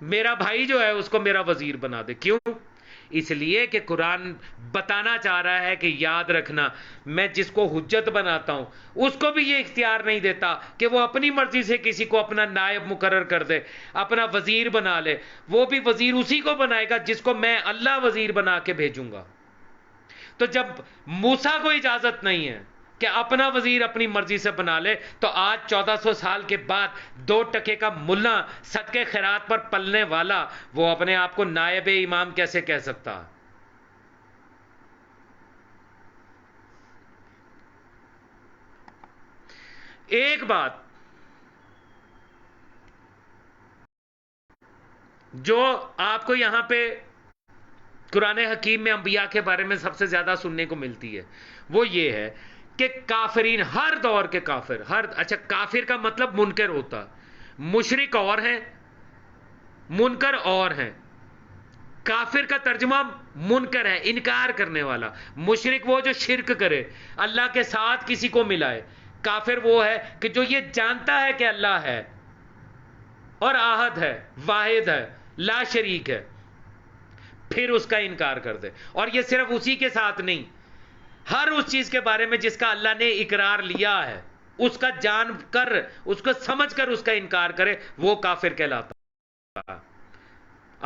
میرا بھائی جو ہے اس کو میرا وزیر بنا دے. کیوں؟ اس لیے کہ قرآن بتانا چاہ رہا ہے کہ یاد رکھنا میں جس کو حجت بناتا ہوں اس کو بھی یہ اختیار نہیں دیتا کہ وہ اپنی مرضی سے کسی کو اپنا نائب مقرر کر دے، اپنا وزیر بنا لے. وہ بھی وزیر اسی کو بنائے گا جس کو میں اللہ وزیر بنا کے بھیجوں گا. تو جب موسیٰ کو اجازت نہیں ہے کہ اپنا وزیر اپنی مرضی سے بنا لے تو آج 1400 سال کے بعد 2 ٹکے کا ملا صدقے خیرات پر پلنے والا وہ اپنے آپ کو نائب امام کیسے کہہ سکتا؟ ایک بات جو آپ کو یہاں پہ قرآن حکیم میں انبیاء کے بارے میں سب سے زیادہ سننے کو ملتی ہے، وہ یہ ہے کہ کافرین، ہر دور کے کافر، اچھا کافر کا مطلب منکر ہوتا، مشرک اور ہیں، منکر اور ہیں۔ کافر کا ترجمہ منکر ہے، انکار کرنے والا۔ مشرک وہ جو شرک کرے، اللہ کے ساتھ کسی کو ملائے۔ کافر وہ ہے کہ جو یہ جانتا ہے کہ اللہ ہے اور احد ہے، واحد ہے، لا شریک ہے، پھر اس کا انکار کر دے۔ اور یہ صرف اسی کے ساتھ نہیں، ہر اس چیز کے بارے میں جس کا اللہ نے اقرار لیا ہے، اس کا جان کر، اس کو سمجھ کر اس کا انکار کرے، وہ کافر کہلاتا ہے۔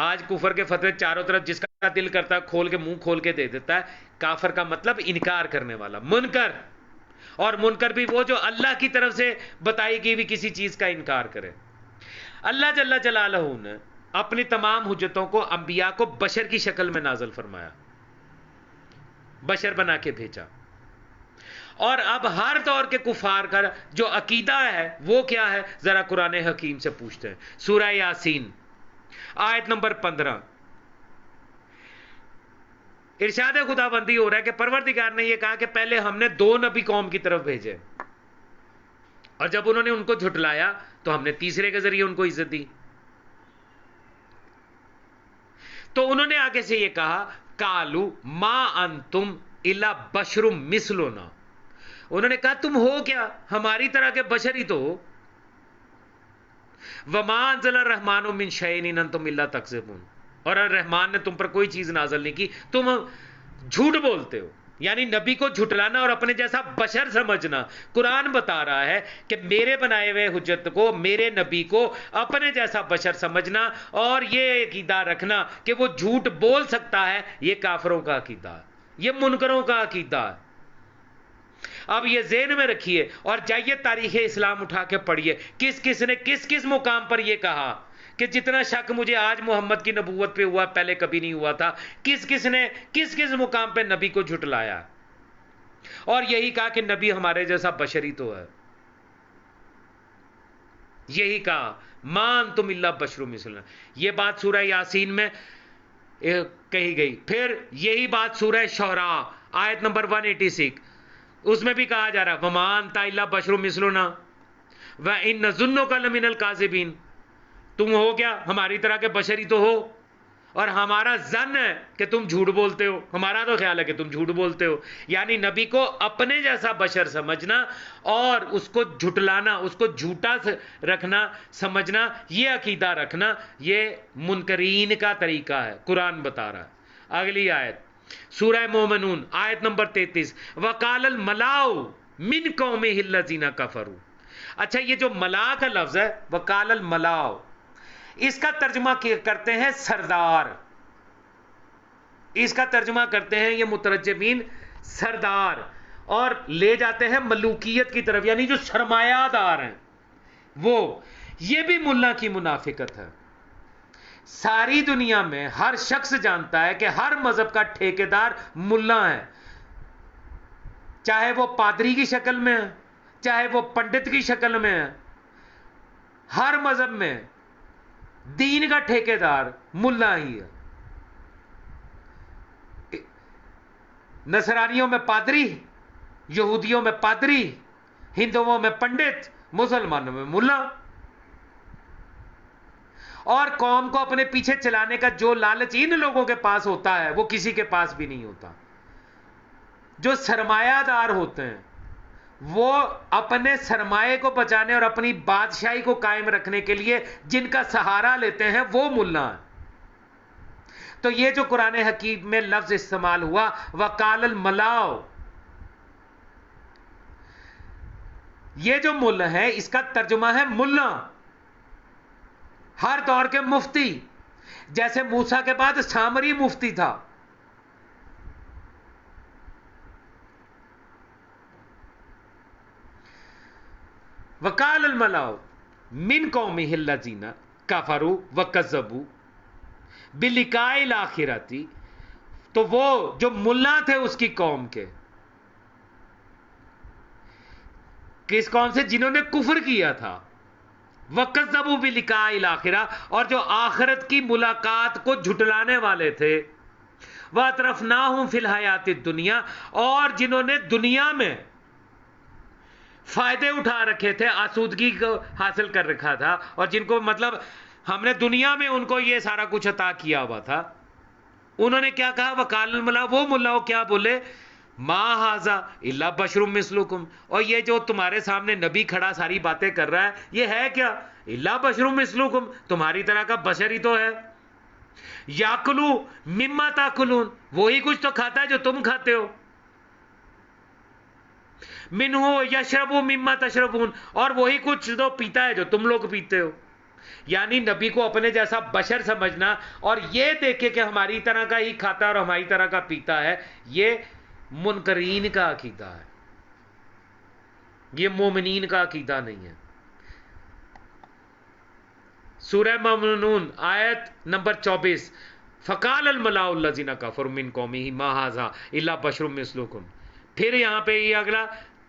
آج کفر کے فتوے چاروں طرف جس کا دل کرتا ہے کھول کے، منہ کھول کے دے دیتا ہے۔ کافر کا مطلب انکار کرنے والا، منکر۔ اور منکر بھی وہ جو اللہ کی طرف سے بتائی گئی بھی کسی چیز کا انکار کرے۔ اللہ جل جلالہ نے اپنی تمام حجتوں کو انبیاء کو بشر کی شکل میں نازل فرمایا، بشر بنا کے بھیجا۔ اور اب ہر دور کے کفار کا جو عقیدہ ہے وہ کیا ہے، ذرا قرآن حکیم سے پوچھتے ہیں۔ سورہ یاسین آیت نمبر 15، ارشاد خدا بندی ہو رہا ہے کہ پروردگار نے یہ کہا کہ پہلے ہم نے 2 نبی قوم کی طرف بھیجے، اور جب انہوں نے ان کو جھٹلایا تو ہم نے تیسرے کے ذریعے ان کو عزت دی۔ تو انہوں نے آگے سے یہ کہا، کالو ما انتم الا بشر مثلنا، انہوں نے کہا تم ہو کیا، ہماری طرح کے بشر ہی تو ہو۔ وما انزل الرحمن من شیء ان انتم الا تکذبون، اور الرحمان نے تم پر کوئی چیز نازل نہیں کی، تم جھوٹ بولتے ہو۔ یعنی نبی کو جھٹلانا اور اپنے جیسا بشر سمجھنا۔ قرآن بتا رہا ہے کہ میرے بنائے ہوئے حجت کو، میرے نبی کو اپنے جیسا بشر سمجھنا اور یہ عقیدہ رکھنا کہ وہ جھوٹ بول سکتا ہے، یہ کافروں کا عقیدہ ہے، یہ منکروں کا عقیدہ ہے۔ اب یہ ذہن میں رکھیے اور جائیے تاریخ اسلام اٹھا کے پڑھیے، کس کس نے کس کس مقام پر یہ کہا کہ جتنا شک مجھے آج محمد کی نبوت پہ ہوا پہلے کبھی نہیں ہوا تھا۔ کس کس نے کس کس مقام پہ نبی کو جھٹلایا اور یہی کہا کہ نبی ہمارے جیسا بشری تو ہے۔ یہی کہا ما انتم الا بشر مثلنا، یہ بات سورہ یاسین میں کہی گئی۔ پھر یہی بات سورہ شعراء آیت نمبر 186، اس میں بھی کہا جا رہا ہے وما انت الا بشر مثلنا وان نظنک لمن الکاذبین، تم ہو کیا، ہماری طرح کے بشر ہی تو ہو، اور ہمارا ظن ہے کہ تم جھوٹ بولتے ہو، ہمارا تو خیال ہے کہ تم جھوٹ بولتے ہو۔ یعنی نبی کو اپنے جیسا بشر سمجھنا اور اس کو جھٹلانا، اس کو جھوٹا رکھنا، سمجھنا، یہ عقیدہ رکھنا، یہ منکرین کا طریقہ ہے، قرآن بتا رہا ہے۔ اگلی آیت سورہ مومنون آیت نمبر 33، وقال الملاء من قومه الذین کفروا۔ اچھا یہ جو ملا کا لفظ ہے، وقال الملاء، اس کا ترجمہ کرتے ہیں سردار، اس کا ترجمہ کرتے ہیں یہ مترجمین سردار، اور لے جاتے ہیں ملوکیت کی طرف، یعنی جو سرمایہ دار ہیں وہ۔ یہ بھی ملا کی منافقت ہے۔ ساری دنیا میں ہر شخص جانتا ہے کہ ہر مذہب کا ٹھیکیدار ملا ہے، چاہے وہ پادری کی شکل میں ہے، چاہے وہ پنڈت کی شکل میں ہے، ہر مذہب میں دین کا ٹھیکیدار ملا ہی ہے۔ نصرانیوں میں پادری، یہودیوں میں پادری، ہندوؤں میں پنڈت، مسلمانوں میں ملا۔ اور قوم کو اپنے پیچھے چلانے کا جو لالچ ان لوگوں کے پاس ہوتا ہے وہ کسی کے پاس بھی نہیں ہوتا۔ جو سرمایہ دار ہوتے ہیں وہ اپنے سرمایے کو بچانے اور اپنی بادشاہی کو قائم رکھنے کے لیے جن کا سہارا لیتے ہیں وہ ملا ہیں۔ تو یہ جو قرآن حکیم میں لفظ استعمال ہوا وقال الملاء، یہ جو ملا ہے اس کا ترجمہ ہے ملا، ہر دور کے مفتی، جیسے موسیٰ کے بعد سامری مفتی تھا۔ وقال الملاء من قومه الذین کفروا وکذبوا بلقاء الآخرۃ، تو وہ جو ملا تھے اس کی قوم کے، کس قوم سے؟ جنہوں نے کفر کیا تھا. وَكَذَّبُوا بِلِقَاءِ الْآخِرَةِ، اور جو آخرت کی ملاقات کو جھٹلانے والے تھے. وَأَتْرَفْنَاهُمْ فِي الْحَيَاةِ الدُّنْيَا، اور جنہوں نے دنیا میں فائدے اٹھا رکھے تھے، آسودگی کو حاصل کر رکھا تھا، اور جن کو مطلب ہم نے دنیا میں ان کو یہ سارا کچھ عطا کیا ہوا تھا، انہوں نے کیا کہا؟ وقال الملا، وہ ملا کیا بولے؟ ما ھذا الا بشر مثلکم، اور یہ جو تمہارے سامنے نبی کھڑا ساری باتیں کر رہا ہے، یہ ہے کیا؟ الا بشر مثلکم، تمہاری طرح کا بشر ہی تو ہے. یاکلو مما تاکلون، وہی کچھ تو کھاتا ہے جو تم کھاتے ہو. منہ یشرب مما تشربون، اور وہی کچھ تو پیتا ہے جو تم لوگ پیتے ہو. یعنی نبی کو اپنے جیسا بشر سمجھنا اور یہ دیکھے کہ ہماری طرح کا ہی کھاتا ہے اور ہماری طرح کا پیتا ہے، یہ منکرین کا عقیدہ ہے، یہ مومنین کا عقیدہ نہیں ہے. سورہ مومنون آیت نمبر 24. فقال الملاء الذین کفروا من قومہ ما ھذا الا بشر مثلکم. پھر یہاں پہ یہ اگلا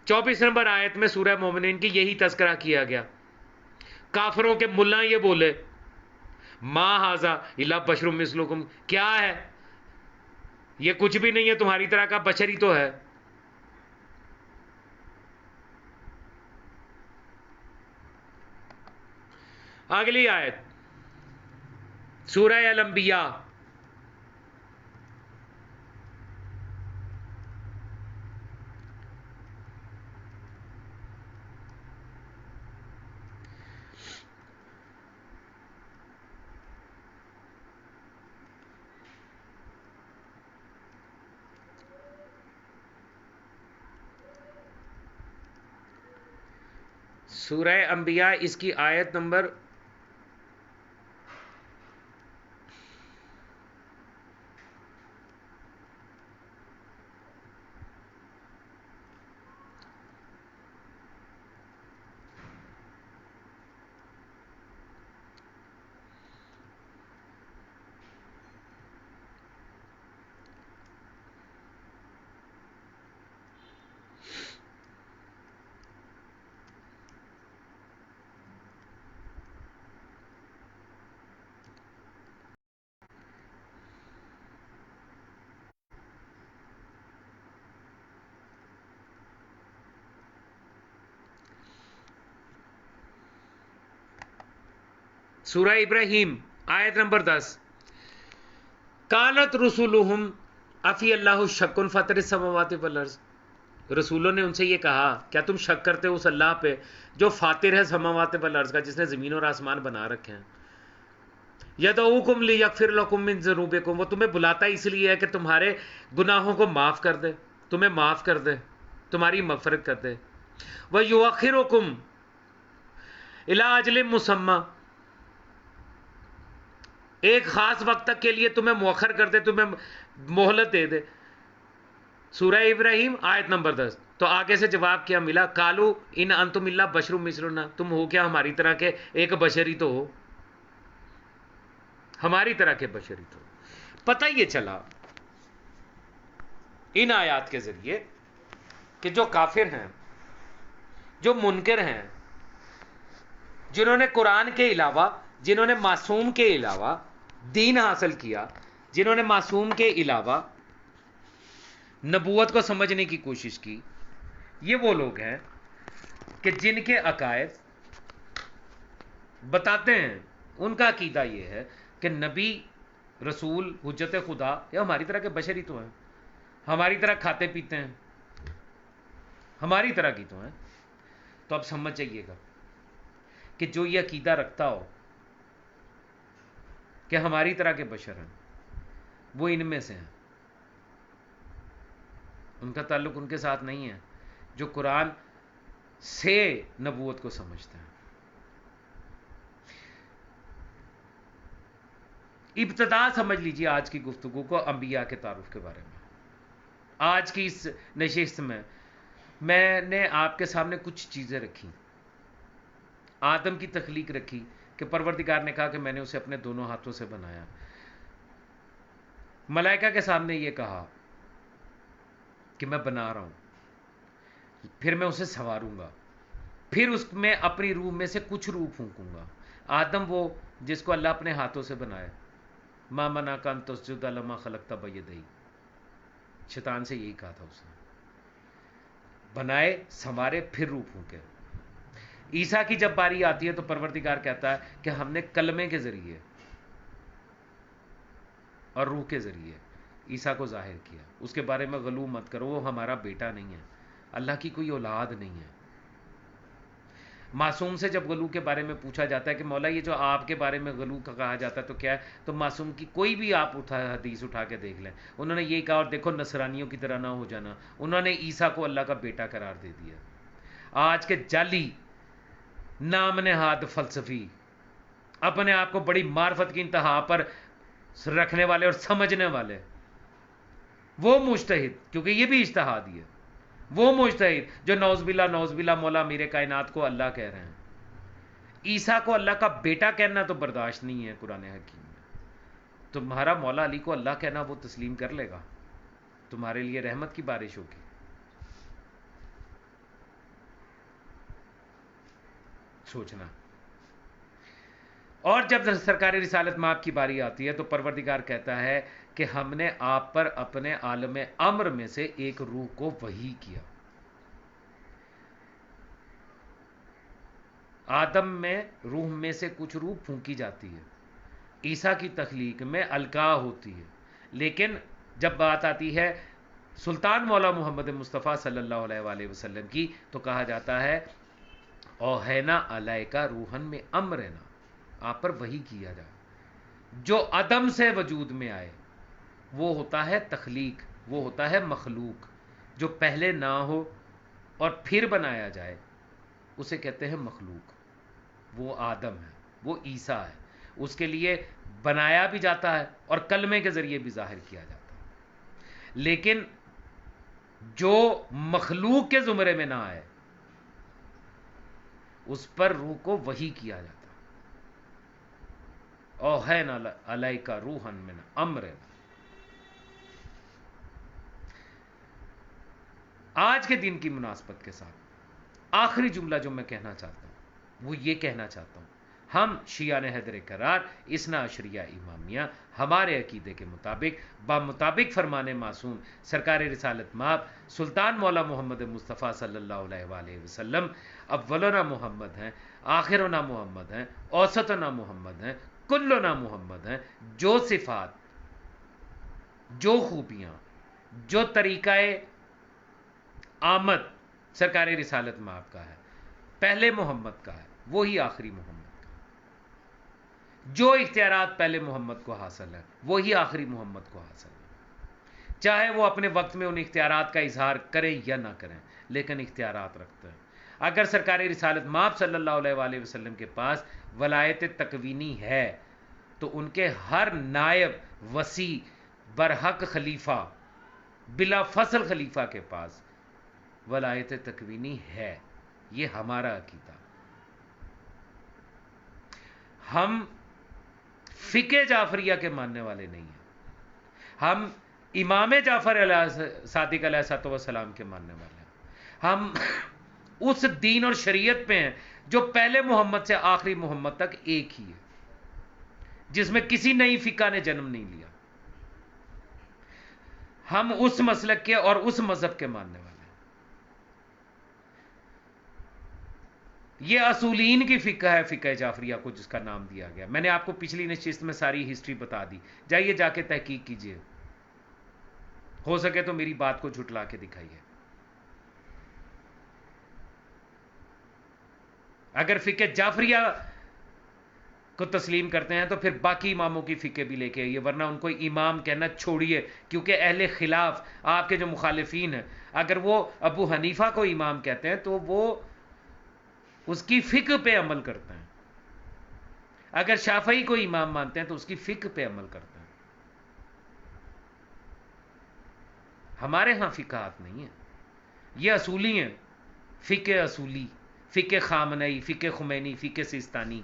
24 نمبر آیت میں سورہ مومنین کی یہی تذکرہ کیا گیا. کافروں کے ملا یہ بولے ما ھذا الا بشر مثلکم، کیا ہے یہ؟ کچھ بھی نہیں ہے، تمہاری طرح کا بشر ہی تو ہے. اگلی آیت سورہ الانبیاء سورہ انبیاء اس کی آیت نمبر سورہ ابراہیم آیت نمبر 10. قالت رسولہم افی اللہ شک فاطر السماوات والارض، رسولوں نے ان سے یہ کہا کیا تم شک کرتے ہو اس اللہ پہ جو فاطر ہے سماوات والارض کا، جس نے زمین اور آسمان بنا رکھے ہیں. یدعوکم لیغفر لکم من ذنوبکم، وہ تمہیں بلاتا اس لیے ہے کہ تمہارے گناہوں کو معاف کر دے، تمہیں معاف کر دے، تمہاری مغفرت کر دے. ویؤخرکم الی اجل مسمی، ایک خاص وقت تک کے لیے تمہیں مؤخر کر دے، تمہیں مہلت دے دے. سورہ ابراہیم آیت نمبر 10. تو آگے سے جواب کیا ملا؟ قالو ان انتم الا بشر مثلنا، تم ہو کیا ہماری طرح کے ایک بشر ہی تو ہو، ہماری طرح کے بشر ہی تو ہو. پتہ یہ چلا ان آیات کے ذریعے کہ جو کافر ہیں، جو منکر ہیں، جنہوں نے قرآن کے علاوہ، جنہوں نے معصوم کے علاوہ دین حاصل کیا، جنہوں نے معصوم کے علاوہ نبوت کو سمجھنے کی کوشش کی، یہ وہ لوگ ہیں کہ جن کے عقائد بتاتے ہیں، ان کا عقیدہ یہ ہے کہ نبی، رسول، حجت خدا یہ ہماری طرح کے بشر ہی تو ہیں، ہماری طرح کھاتے پیتے ہیں، ہماری طرح کی تو ہیں. تو اب سمجھ جائیے گا کہ جو یہ عقیدہ رکھتا ہو کہ ہماری طرح کے بشر ہیں، وہ ان میں سے ہیں. ان کا تعلق ان کے ساتھ نہیں ہے جو قرآن سے نبوت کو سمجھتے ہیں. ابتدا سمجھ لیجیے آج کی گفتگو کو انبیاء کے تعارف کے بارے میں. آج کی اس نشست میں نے آپ کے سامنے کچھ چیزیں رکھی. آدم کی تخلیق رکھی کہ پروردگار نے کہا کہ میں نے اسے اپنے دونوں ہاتھوں سے بنایا. ملائکہ کے سامنے یہ کہا کہ میں بنا رہا ہوں، پھر میں اسے سنواروں گا. پھر اس میں اپنی روح میں سے کچھ روح پھونکوں گا. آدم وہ جس کو اللہ اپنے ہاتھوں سے بنائے. ما منعک ان تسجد لما خلقت بیدی، شیطان سے یہی کہا تھا اس نے. بنائے، سنوارے، پھر روح پھونکے. عیسیٰ کی جب باری آتی ہے تو پروردگار کہتا ہے کہ ہم نے کلمے کے ذریعے اور روح کے ذریعے عیسیٰ کو ظاہر کیا. اس کے بارے میں غلو مت کرو، وہ ہمارا بیٹا نہیں ہے، اللہ کی کوئی اولاد نہیں ہے. معصوم سے جب غلو کے بارے میں پوچھا جاتا ہے کہ مولا یہ جو آپ کے بارے میں غلو کا کہا جاتا ہے تو کیا ہے، تو معصوم کی کوئی بھی آپ حدیث اٹھا کے دیکھ لیں، انہوں نے یہی کہا، اور دیکھو نصرانیوں کی طرح نہ ہو جانا، انہوں نے عیسیٰ کو اللہ کا بیٹا قرار دے دیا. آج کے جعلی نام نہاد فلسفی اپنے آپ کو بڑی معرفت کی انتہا پر رکھنے والے اور سمجھنے والے، وہ مجتہد، کیونکہ یہ بھی اجتہادی ہے، وہ مجتہد جو نعوذ باللہ مولا میرے کائنات کو اللہ کہہ رہے ہیں. عیسیٰ کو اللہ کا بیٹا کہنا تو برداشت نہیں ہے قرآن حکیم میں. تمہارا مولا علی کو اللہ کہنا وہ تسلیم کر لے گا؟ تمہارے لیے رحمت کی بارش ہوگی. سوچنا. اور جب سرکار رسالت مآب کی باری آتی ہے تو پروردگار کہتا ہے کہ ہم نے آپ پر اپنے عالم امر میں سے ایک روح کو وحی کیا. آدم میں روح میں سے کچھ روح پھونکی جاتی ہے، عیسیٰ کی تخلیق میں القاء ہوتی ہے. لیکن جب بات آتی ہے سلطان مولا محمد مصطفیٰ صلی اللہ علیہ وآلہ وسلم کی تو کہا جاتا ہے اوحینا علیک روحن میں امرنا، آپ پر وحی کیا جائے. جو عدم سے وجود میں آئے وہ ہوتا ہے تخلیق، وہ ہوتا ہے مخلوق. جو پہلے نہ ہو اور پھر بنایا جائے اسے کہتے ہیں مخلوق. وہ آدم ہے، وہ عیسیٰ ہے. اس کے لیے بنایا بھی جاتا ہے اور کلمے کے ذریعے بھی ظاہر کیا جاتا ہے. لیکن جو مخلوق کے زمرے میں نہ آئے اس پر روح کو وحی کیا جاتا. اوحینا علیک روحن من امرنا. آج کے دن کی مناسبت کے ساتھ آخری جملہ جو میں کہنا چاہتا ہوں وہ یہ کہنا چاہتا ہوں، ہم شیعہ حیدر کرار اثنا عشریہ امامیہ ہمارے عقیدے کے مطابق بمطابق فرمان معصوم سرکار رسالت مآب سلطان مولا محمد مصطفیٰ صلی اللہ علیہ وآلہ وسلم اولنا محمد ہیں، آخرنا محمد ہیں، اوسطنا محمد ہیں، کلنا محمد ہیں. جو صفات، جو خوبیاں، جو طریقہ آمد سرکار رسالت مآب کا ہے، پہلے محمد کا ہے، وہی آخری محمد کا. جو اختیارات پہلے محمد کو حاصل ہے وہی آخری محمد کو حاصل ہے. چاہے وہ اپنے وقت میں ان اختیارات کا اظہار کریں یا نہ کریں لیکن اختیارات رکھتے ہیں. اگر سرکار رسالت مآب صلی اللہ علیہ وآلہ وسلم کے پاس ولایت تکوینی ہے تو ان کے ہر نائب وصی برحق خلیفہ بلا فصل خلیفہ کے پاس ولایت تکوینی ہے. یہ ہمارا عقیدہ. ہم فقہ جعفریہ کے ماننے والے نہیں ہیں، ہم امام جعفر صادق علیہ السلام کے ماننے والے ہیں. ہم اس دین اور شریعت پہ ہیں جو پہلے محمد سے آخری محمد تک ایک ہی ہے، جس میں کسی نئی فقہ نے جنم نہیں لیا. ہم اس مسلک کے اور اس مذہب کے ماننے والے ہیں. یہ اصولین کی فقہ ہے، فقہ جعفریہ کو جس کا نام دیا گیا. میں نے آپ کو پچھلی نشست میں ساری ہسٹری بتا دی، جائیے جا کے تحقیق کیجئے، ہو سکے تو میری بات کو جھٹلا کے دکھائیے. اگر فقہ جعفریہ کو تسلیم کرتے ہیں تو پھر باقی اماموں کی فقہ بھی لے کے آئیے، ورنہ ان کو امام کہنا چھوڑیے. کیونکہ اہل خلاف، آپ کے جو مخالفین ہیں، اگر وہ ابو حنیفہ کو امام کہتے ہیں تو وہ اس کی فقہ پہ عمل کرتے ہیں. اگر شافعی کو امام مانتے ہیں تو اس کی فقہ پہ عمل کرتے ہیں. ہمارے ہاں فقہات نہیں ہیں، یہ اصولی ہیں. فقہ اصولی، فقہ خامنئی، فقہ خمینی، فقہ سیستانی،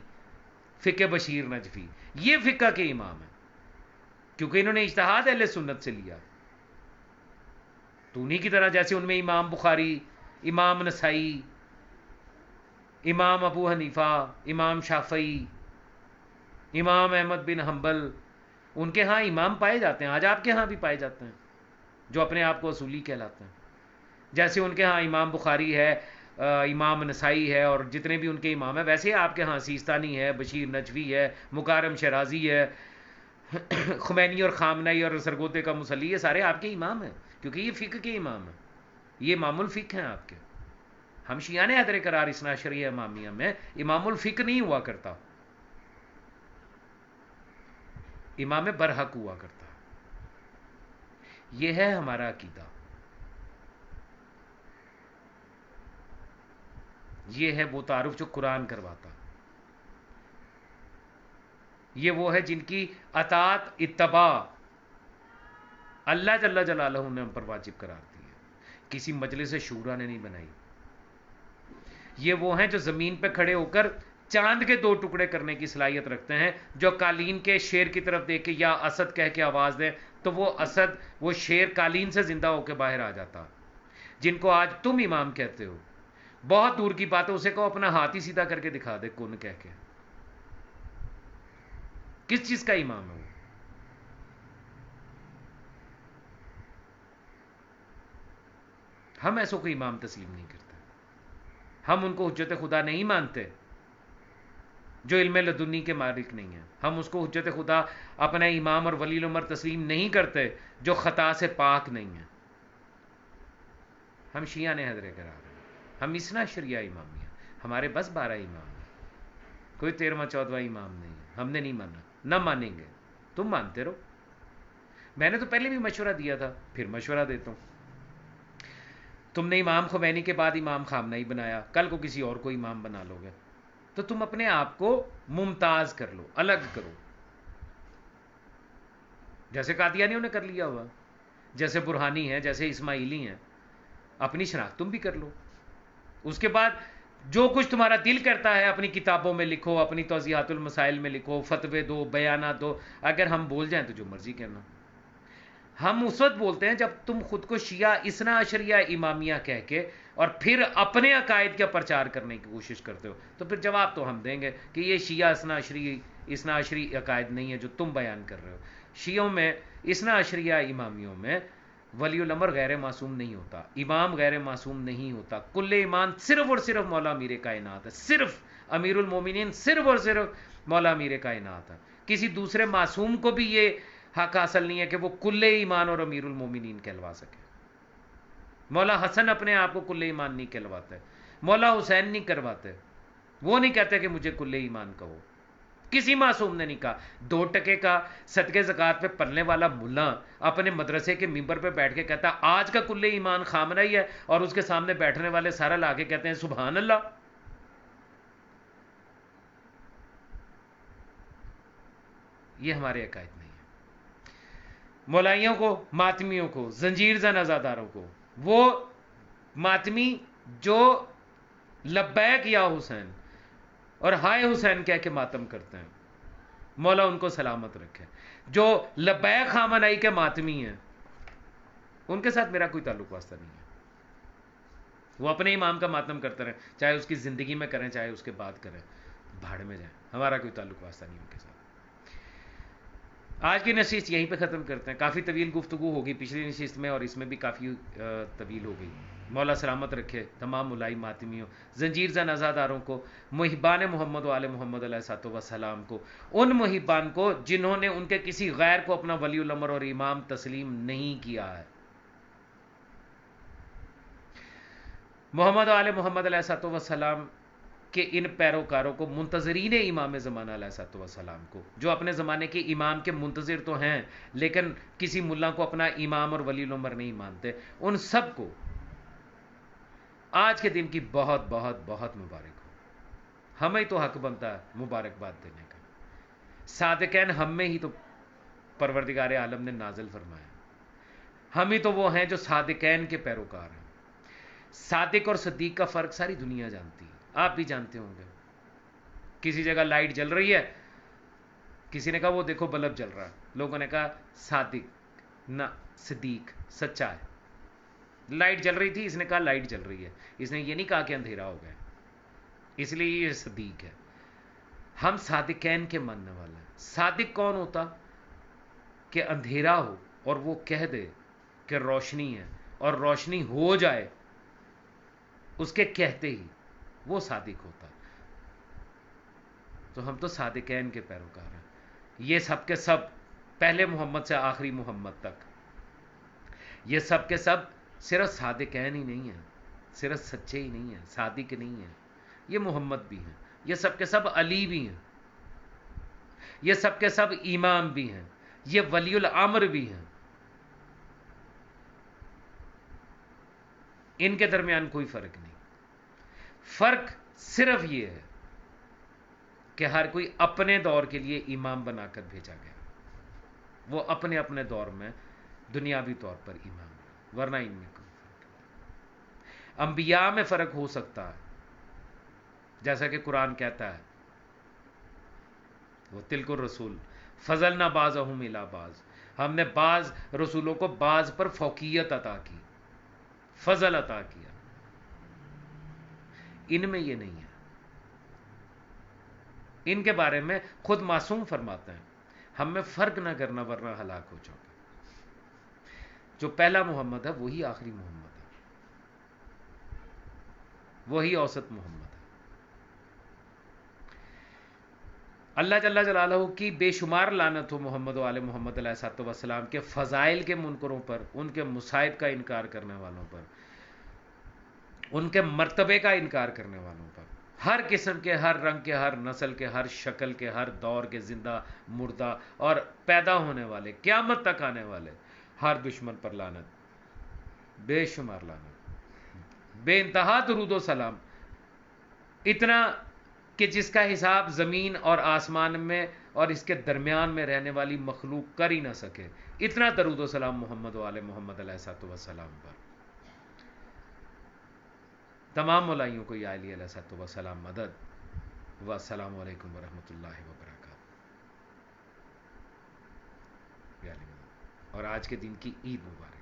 فقہ بشیر نجفی، یہ فقہ کے امام ہیں کیونکہ انہوں نے اجتہاد اہل سنت سے لیا. تو انہی کی طرح جیسے ان میں امام بخاری، امام نسائی، امام ابو حنیفہ، امام شافعی، امام احمد بن حنبل، ان کے ہاں امام پائے جاتے ہیں، آج آپ کے ہاں بھی پائے جاتے ہیں جو اپنے آپ کو اصولی کہلاتے ہیں. جیسے ان کے ہاں امام بخاری ہے، امام نسائی ہے، اور جتنے بھی ان کے امام ہیں، ویسے آپ کے ہاں سیستانی ہے، بشیر نجوی ہے، مکارم شرازی ہے، خمینی اور خامنئی اور سرگوتے کا مسلی، یہ سارے آپ کے امام ہیں، کیونکہ یہ فقہ کے امام ہیں، یہ امام الفقہ ہیں آپ کے. ہم شیعہ نے حیدر قرار اثنا عشریہ امامیہ میں امام الفقہ نہیں ہوا کرتا، امام برحق ہوا کرتا. یہ ہے ہمارا عقیدہ، یہ ہے وہ تعارف جو قرآن کرواتا. یہ وہ ہے جن کی اطاعت اتباع اللہ جل جلالہ نے ہم پر واجب قرار دی ہے، کسی مجلس شورا نے نہیں بنائی. یہ وہ ہیں جو زمین پہ کھڑے ہو کر چاند کے 2 ٹکڑے کرنے کی صلاحیت رکھتے ہیں، جو قالین کے شیر کی طرف دیکھ کے یا اسد کہہ کے آواز دیں تو وہ اسد، وہ شیر قالین سے زندہ ہو کے باہر آ جاتا. جن کو آج تم امام کہتے ہو، بہت دور کی بات ہے، اسے کہو اپنا ہاتھ ہی سیدھا کر کے دکھا دے کن کہہ کے. کس چیز کا امام ہے وہ؟ ہم ایسوں کو امام تسلیم نہیں کرتے، ہم ان کو حجت خدا نہیں مانتے جو علم لدنی کے مالک نہیں ہیں. ہم اس کو حجت خدا اپنا امام اور ولی الامر تسلیم نہیں کرتے جو خطا سے پاک نہیں ہیں. ہم شیعہ نے حیدر قرار ہیں، ہم اثنا عشریہ امامی ہیں، ہمارے بس 12 امام ہیں، کوئی 13واں 14واں امام نہیں ہے. ہم نے نہیں مانا، نہ مانیں گے. تم مانتے رہو، میں نے تو پہلے بھی مشورہ دیا تھا، پھر مشورہ دیتا ہوں. تم نے امام خمینی کے بعد امام خامنئی بنایا، کل کو کسی اور کو امام بنا لو گے، تو تم اپنے آپ کو ممتاز کر لو، الگ کرو، جیسے قادیانیوں نے کر لیا ہوا، جیسے برہانی ہیں، جیسے اسماعیلی ہیں. اپنی شناخت تم بھی کر لو. اس کے بعد جو کچھ تمہارا دل کرتا ہے اپنی کتابوں میں لکھو، اپنی توضیحات المسائل میں لکھو، فتوے دو، بیانات دو. اگر ہم بول جائیں تو جو مرضی کہنا. ہم اس وقت بولتے ہیں جب تم خود کو شیعہ اثنا عشریہ امامیہ کہہ کے اور پھر اپنے عقائد کا پرچار کرنے کی کوشش کرتے ہو، تو پھر جواب تو ہم دیں گے کہ یہ شیعہ اثنا عشری عقائد نہیں ہے جو تم بیان کر رہے ہو. شیعوں میں، اثنا عشریہ امامیوں میں، ولی الامر غیر معصوم نہیں ہوتا، امام غیر معصوم نہیں ہوتا. کل ایمان صرف اور صرف مولا امیر کائنات ہے، صرف امیر المومنین صرف اور صرف مولا امیر کائنات ہے. کسی دوسرے معصوم کو بھی یہ حق حاصل نہیں ہے کہ وہ کل ایمان اور امیر المومنین کہلوا سکے. مولا حسن اپنے آپ کو کل ایمان نہیں کہلواتے، مولا حسین نہیں کرواتے، وہ نہیں کہتے کہ مجھے کل ایمان کہو. کسی معصوم نے نہیں کہا. 2 ٹکے کا صدقے زکوٰۃ پہ پلنے والا ملا اپنے مدرسے کے ممبر پہ بیٹھ کے کہتا آج کا کل ایمان خامنہ ہی ہے، اور اس کے سامنے بیٹھنے والے سارا لا کے کہتے ہیں سبحان اللہ. یہ ہمارے عقائد نہیں ہے. مولائیوں کو، ماتمیوں کو، زنجیر زن ازاداروں کو، وہ ماتمی جو لبیک یا حسین اور ہائے حسین کہہ کے ماتم کرتے ہیں، مولا ان کو سلامت رکھے. جو لبیک خامنائی کے ماتمی ہیں ان کے ساتھ میرا کوئی تعلق واسطہ نہیں ہے. وہ اپنے امام کا ماتم کرتے رہیں، چاہے اس کی زندگی میں کریں چاہے اس کے بعد کریں، بھاڑ میں جائیں، ہمارا کوئی تعلق واسطہ نہیں ان کے ساتھ. آج کی نشست یہیں پہ ختم کرتے ہیں. کافی طویل گفتگو ہوگی پچھلی نشست میں اور اس میں بھی کافی طویل ہو گئی. مولا سلامت رکھے تمام ملائی ماتمیوں، زنجیر زن ازاداروں کو، محبان محمد و آل محمد علیہ الصلوۃ والسلام کو، ان محبان کو جنہوں نے ان کے کسی غیر کو اپنا ولی الامر اور امام تسلیم نہیں کیا ہے. محمد و آل محمد علیہ الصلوۃ والسلام کہ ان پیروکاروں کو، منتظرین امام زمانہ علیہ الصلوۃ والسلام کو، جو اپنے زمانے کے امام کے منتظر تو ہیں لیکن کسی ملا کو اپنا امام اور ولی الامر نہیں مانتے، ان سب کو آج کے دن کی بہت بہت بہت مبارک ہو. ہمیں تو حق بنتا ہے مبارکباد دینے کا. صادقین ہم میں ہی تو پروردگار عالم نے نازل فرمایا. ہم ہی تو وہ ہیں جو صادقین کے پیروکار ہیں. صادق اور صدیق کا فرق ساری دنیا جانتی ہے، آپ بھی جانتے ہوں گے. کسی جگہ لائٹ جل رہی ہے، کسی نے کہا وہ دیکھو بلب جل رہا ہے، لوگوں نے کہا صادق نہ صدیق سچا ہے. لائٹ جل رہی تھی، اس نے کہا لائٹ جل رہی ہے، اس نے یہ نہیں کہا کہ اندھیرا ہو گیا. اس لیے یہ صدیق ہے. ہم صادقین کے ماننے والے ہیں. صادق کون ہوتا؟ کہ اندھیرا ہو اور وہ کہہ دے کہ روشنی ہے اور روشنی ہو جائے اس کے کہتے ہی، وہ صادق ہوتا. تو ہم تو صادقین کے پیروکار ہیں. یہ سب کے سب، پہلے محمد سے آخری محمد تک، یہ سب کے سب صرف صادقین ہی نہیں ہیں، صرف سچے ہی نہیں ہیں، صادق نہیں ہیں. یہ محمد بھی ہیں، یہ سب کے سب علی بھی ہیں، یہ سب کے سب امام بھی ہیں، یہ ولی الامر بھی ہیں. ان کے درمیان کوئی فرق نہیں. فرق صرف یہ ہے کہ ہر کوئی اپنے دور کے لیے امام بنا کر بھیجا گیا. وہ اپنے اپنے دور میں دنیاوی طور پر امام ہے، ورنہ ان میں کوئی فرق نہیں. انبیاء میں فرق ہو سکتا ہے، جیسا کہ قرآن کہتا ہے وہ تلک الرسول فضلنا بعضهم الی بعض، ہم نے بعض رسولوں کو بعض پر فوقیت عطا کی، فضل عطا کیا. ان میں یہ نہیں ہے. ان کے بارے میں خود معصوم فرماتے ہیں ہم میں فرق نہ کرنا ورنہ ہلاک ہو جاؤ گے. جو پہلا محمد ہے وہی آخری محمد ہے، وہی اوسط محمد ہے. اللہ جل جلالہ کی بے شمار لعنت ہو محمد و آل محمد علیہ الصلوۃ والسلام کے فضائل کے منکروں پر، ان کے مصائب کا انکار کرنے والوں پر، ان کے مرتبے کا انکار کرنے والوں پر، ہر قسم کے، ہر رنگ کے، ہر نسل کے، ہر شکل کے، ہر دور کے، زندہ مردہ اور پیدا ہونے والے، قیامت تک آنے والے ہر دشمن پر لعنت، بے شمار لعنت، بے انتہا درود و سلام. اتنا کہ جس کا حساب زمین اور آسمان میں اور اس کے درمیان میں رہنے والی مخلوق کر ہی نہ سکے. اتنا درود و سلام محمد و آل محمد علیہ الصلوۃ والسلام پر. تمام مولائیوں کو یا علی علیہ الصلوۃ والسلام مدد. والسلام علیکم ورحمۃ اللہ وبرکاتہ. اور آج کے دن کی عید مبارک.